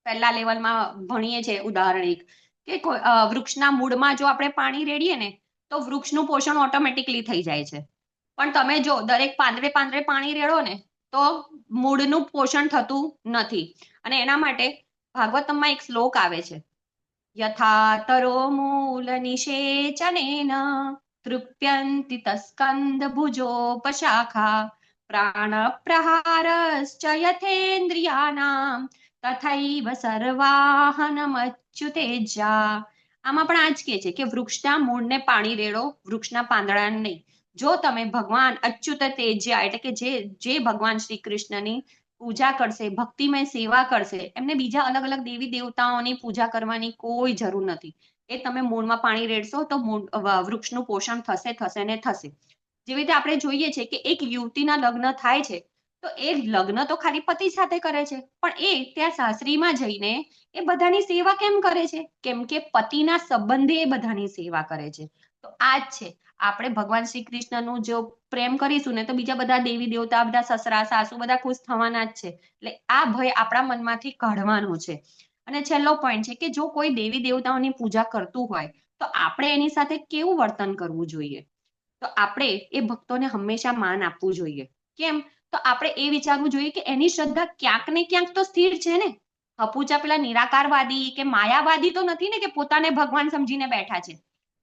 પહેલા લેવલમાં ભણીએ છીએ ઉદાહરણ એક કે વૃક્ષના મૂળમાં જો આપણે પાણી રેડીએ ને તો વૃક્ષનું પોષણ ઓટોમેટિકલી થઈ જાય છે, પણ તમે જો દરેક પાંદડે પાંદડે પાણી રેડો ને તો મૂળનું પોષણ થતું નથી. અને એના માટે ભાગવતમમાં એક શ્લોક આવે છે, યથા તરો મૂલ નિષેચનેન તૃપ્યન્તિ તસ્કંદ ભુજોપશાખા પ્રાણ પ્રહારશ્ચ યથેન્દ્રિયાનામ તથૈવ સર્વાહનમચ્યુતેજ્યા. આમાં પણ આ જ કહે છે કે વૃક્ષના મૂળને પાણી રેડો, વૃક્ષના પાંદડાને નહીં. જો તમે ભગવાન અચ્યુત તેજ્યા એટલે કે જે ભગવાન શ્રી કૃષ્ણની પૂજા કરશે, ભક્તિમય સેવા કરશે, એમને બીજા અલગ અલગ દેવી દેવતાઓની પૂજા કરવાની કોઈ જરૂર નથી. એ તમે મૂળમાં પાણી રેડશો તો વૃક્ષનું પોષણ થશે ને થશે. જેવી રીતે આપણે જોઈએ છે કે એક યુવતીના લગ્ન થાય છે તો એ લગ્ન તો ખાલી પતિ સાથે કરે છે, પણ એ ત્યાં સાસરીમાં જઈને એ બધાની સેવા કેમ કરે છે, કેમ કે પતિના સંબંધે એ બધાની સેવા કરે છે. તો આ જ છે, આપણે ભગવાન શ્રી કૃષ્ણનું જો પ્રેમ કરીશું ને તો બીજા બધા દેવી દેવતા, બધા સસરા સાસુ બધા ખુશ થવાના જ છે. એટલે આ ભય આપણા મનમાંથી કાઢવાનું છે. અને છેલ્લો પોઈન્ટ છે કે જો કોઈ દેવી દેવતાઓની પૂજા કરતું હોય તો આપણે એની સાથે કેવું વર્તન કરવું જોઈએ. તો આપણે એ ભક્તોને હંમેશા માન આપવું જોઈએ. કેમ? તો આપણે એ વિચારવું જોઈએ કે એની શ્રદ્ધા ક્યાંક ને ક્યાંક તો સ્થિર છે ને. હપુચા પેલા નિરાકારવાદી કે માયાવાદી તો નથી ને કે પોતાને ભગવાન સમજીને બેઠા છે.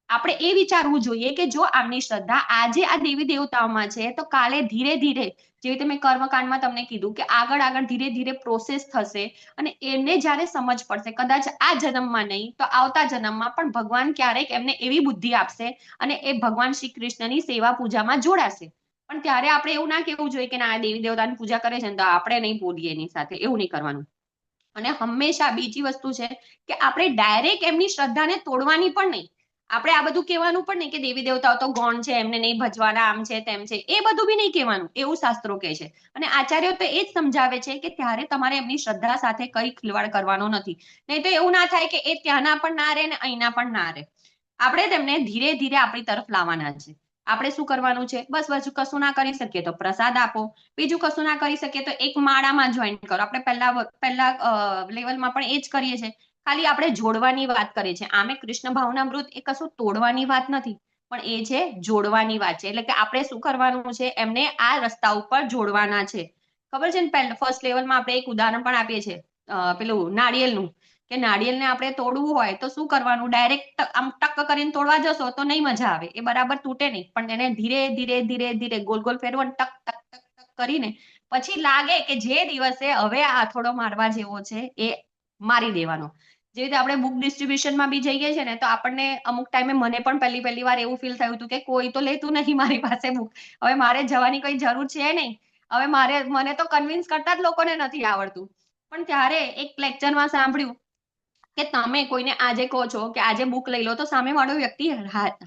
આપણે એ વિચારવું જોઈએ કે જો આમની શ્રદ્ધા આજે આ દેવી દેવતાઓમાં છે તો કાલે ધીરે ધીરે, જેવી રીતે મેં કર્મકાંડમાં તમને કીધું કે આગળ ધીરે ધીરે પ્રોસેસ થશે અને એમને જ્યારે સમજ પડશે, કદાચ આ જન્મમાં નહીં તો આવતા જન્મમાં પણ ભગવાન ક્યારેક એમને એવી બુદ્ધિ આપશે અને એ ભગવાન શ્રી કૃષ્ણની સેવા પૂજામાં જોડાશે. પણ ત્યારે આપણે એવું ના કહેવું જોઈએ કે ના દેવી દેવતાની પૂજા કરે છે ને તો આપણે નહીં બોલીએ એની સાથે, એવું નહીં કરવાનું. અને હંમેશા બીજી વસ્તુ છે કે આપણે ડાયરેક્ટ એમની શ્રદ્ધાને તોડવાની પણ નહીં. આપણે આ બધું કહેવાનું પણ નહીં કે દેવી દેવતાઓ તો ગૌણ છે, એમને નહીં ભજવાના, આમ છે તેમ છે, એ બધું બી નહીં કહેવાનું, એવું શાસ્ત્રો કહે છે. અને આચાર્યો તો એ જ સમજાવે છે કે ત્યારે તમારે એમની શ્રદ્ધા સાથે કઈ ખિલવાડ કરવાનો નથી. નહીં તો એવું ના થાય કે એ ત્યાંના પણ ના રહે ને અહીંના પણ ના રહે. આપણે તેમને ધીરે ધીરે આપણી તરફ લાવવાના છે. આપણે શું કરવાનું છે? બસ કશું ના કરી શકીએ તો પ્રસાદ આપો, બીજું કશું ના કરી શકીએ તો એક માળામાં જોઈન કરો. આપણે પહેલા લેવલમાં પણ એ જ કરીએ છીએ, ખાલી આપણે જોડવાની વાત કરીએ છીએ. આમે કૃષ્ણ ભાવનામૃત એ કશું તોડવાની વાત નથી, પણ એ છે જોડવાની વાત છે. એટલે કે આપણે શું કરવાનું છે? એમને આ રસ્તા ઉપર જોડવાના છે. ખબર છે ને, ફર્સ્ટ લેવલમાં આપણે એક ઉદાહરણ પણ આપીએ છીએ, પેલું નાળિયેરનું, કે નાળિયેરને આપણે તોડવું હોય તો શું કરવાનું? ડાયરેક્ટ આમ ટક કરીને તોડવા જશો તો નહીં મજા આવે, એ બરાબર તૂટે નહીં. પણ એને ધીરે ધીરે ધીરે ધીરે ગોલ ગોલ ફેરવો, ટક ટક ટક ટક કરીને પછી લાગે કે જે દિવસે હવે આ હથોડો મારવા જેવો છે એ મારી દેવાનો. જે રીતે આપણે બુક ડિસ્ટ્રીબ્યુશનમાં બી જઈએ છીએ ને, તો આપણને અમુક ટાઈમે, મને પણ પહેલી વાર એવું ફીલ થયું હતું કે કોઈ તો લેતું નહીં મારી પાસે બુક, હવે મારે જવાની કોઈ જરૂર છે નહીં, હવે મને તો કન્વિન્સ કરતા જ લોકોને નથી આવડતું. પણ ત્યારે એક લેક્ચરમાં સાંભળ્યું કે તમે કોઈને આજે કહો છો કે આજે બુક લઈ લો, તો સામેવાળો વ્યક્તિ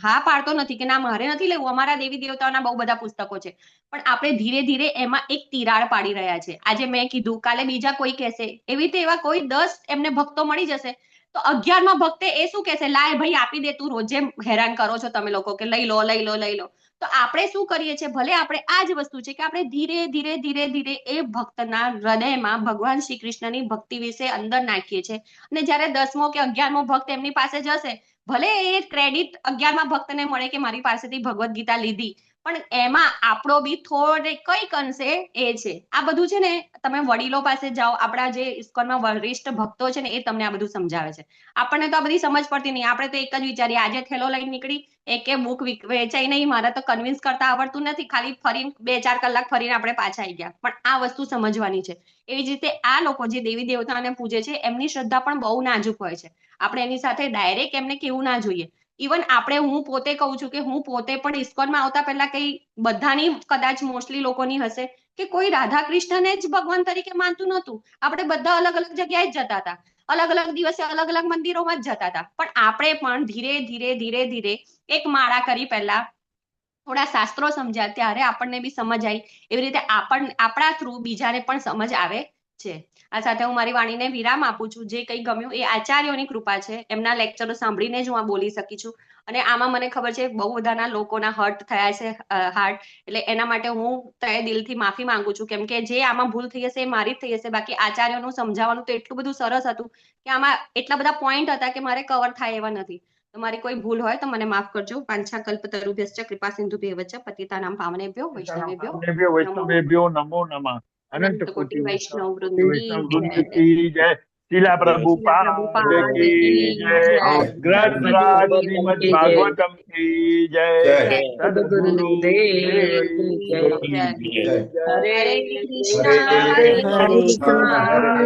હા પાડતો નથી કે ના મારે નથી લેવું, અમારા દેવી દેવતાઓના બહુ બધા પુસ્તકો છે. પણ આપણે ધીરે ધીરે એમાં એક તિરાડ પાડી રહ્યા છે. આજે મેં કીધું, કાલે બીજા કોઈ કહેશે, એવી રીતે એવા કોઈ 10 એમને ભક્તો મળી જશે, તો 11મા ભક્તે એ શું કહેશે? લાય ભાઈ આપી દે, તું રોજે હેરાન કરો છો તમે લોકો કે લઈ લો લઈ લો લઈ લો. તો આપણે શું કરીએ છીએ? ભલે આપણે આ જ વસ્તુ છે કે આપણે ધીરે ધીરે ધીરે ધીરે એ ભક્તના હૃદયમાં ભગવાન શ્રી કૃષ્ણની ભક્તિ વિશે અંદર નાખીએ છીએ. અને જ્યારે 10મો કે 11મો ભક્ત એમની પાસે જશે, ભલે એ ક્રેડિટ 11મા ભક્તને મળે કે મારી પાસેથી ભગવદ્ ગીતા લીધી, પણ એમાં આપણો બી થોડે કઈક અંશે એ છે. આ બધું છે ને, તમે વડીલો પાસે જાઓ, આપણા જે ઇસ્કોનમાં વરિષ્ઠ ભક્તો છે ને, એ તમને આ બધું સમજાવે છે. આપણને તો આ બધી સમજ પડતી નહીં. આપણે તો એક જ વિચારીએ, આજે થેલો લઈને નીકળી, એકે બુક વેચાઈ નહીં, મારે તો કન્વિન્સ કરતા આવડતું નથી, ખાલી ફરીને 2-4 કલાક ફરીને આપણે પાછા આવી ગયા. પણ આ વસ્તુ સમજવાની છે. એવી જ રીતે આ લોકો જે દેવી દેવતાને પૂજે છે, એમની શ્રદ્ધા પણ બહુ નાજુક હોય છે. આપણે એની સાથે ડાયરેક્ટ એમને કેવું ના જોઈએ. ઇવન હું પોતે કહું છું કે હું પોતે પણ ઇસ્કોનમાં આવતા પહેલા કઈ બધાની કદાચ મોસ્ટલી લોકોની હશે કે કોઈ રાધા કૃષ્ણને જ ભગવાન તરીકે માનતું નહોતું. આપણે બધા અલગ અલગ જગ્યાએ જ જતા હતા, અલગ અલગ દિવસે અલગ અલગ મંદિરોમાં જ જતા હતા. પણ આપણે પણ ધીરે ધીરે ધીરે ધીરે એક માળા કરી, પહેલા થોડા શાસ્ત્રો સમજ્યા, ત્યારે આપણને બી સમજ આવી. એવી રીતે આપણા થ્રુ બીજાને પણ સમજ આવે છે. આ સાથે હું મારી વાણીને વિરામ આપું છું. જે કંઈ ગમ્યું એ આચાર્યોની કૃપા છે, એમના લેક્ચરો સાંભળીને જ હું આ બોલી શકી છું. અને આમાં મને ખબર છે બહુ બધાના લોકોના હર્ટ થયા છે, હાર્ટ, એટલે એના માટે હું તહે દિલથી માફી માંગુ છું. કેમ કે જે આમાં ભૂલ થઈ હશે એ મારી જ થઈ હશે. બાકી આચાર્યોનું સમજાવવાનું તો એટલું બધું સરસ હતું કે આમાં એટલા બધા પોઈન્ટ હતા કે મારે કવર થાય એવા નથી. તમારી કોઈ ભૂલ હોય તો મને માફ કરજો. પાંચા કલ્પતરુભ્યશ્ચ કૃપા સિંધુભ્યઃ પતિતાનાં પાવનેભ્યો વૈષ્ણવેભ્યો નમો નમઃ. અનંત કોટિ વૈષ્ણવ વૃંદ કી જય. શીલા પ્રભુપાદ કી જય. ગ્રંથરાજ શ્રીમદ ભાગવતમ કી જય. સદગુરુદેવ કી જય. હરે કૃષ્ણ હરે કૃષ્ણ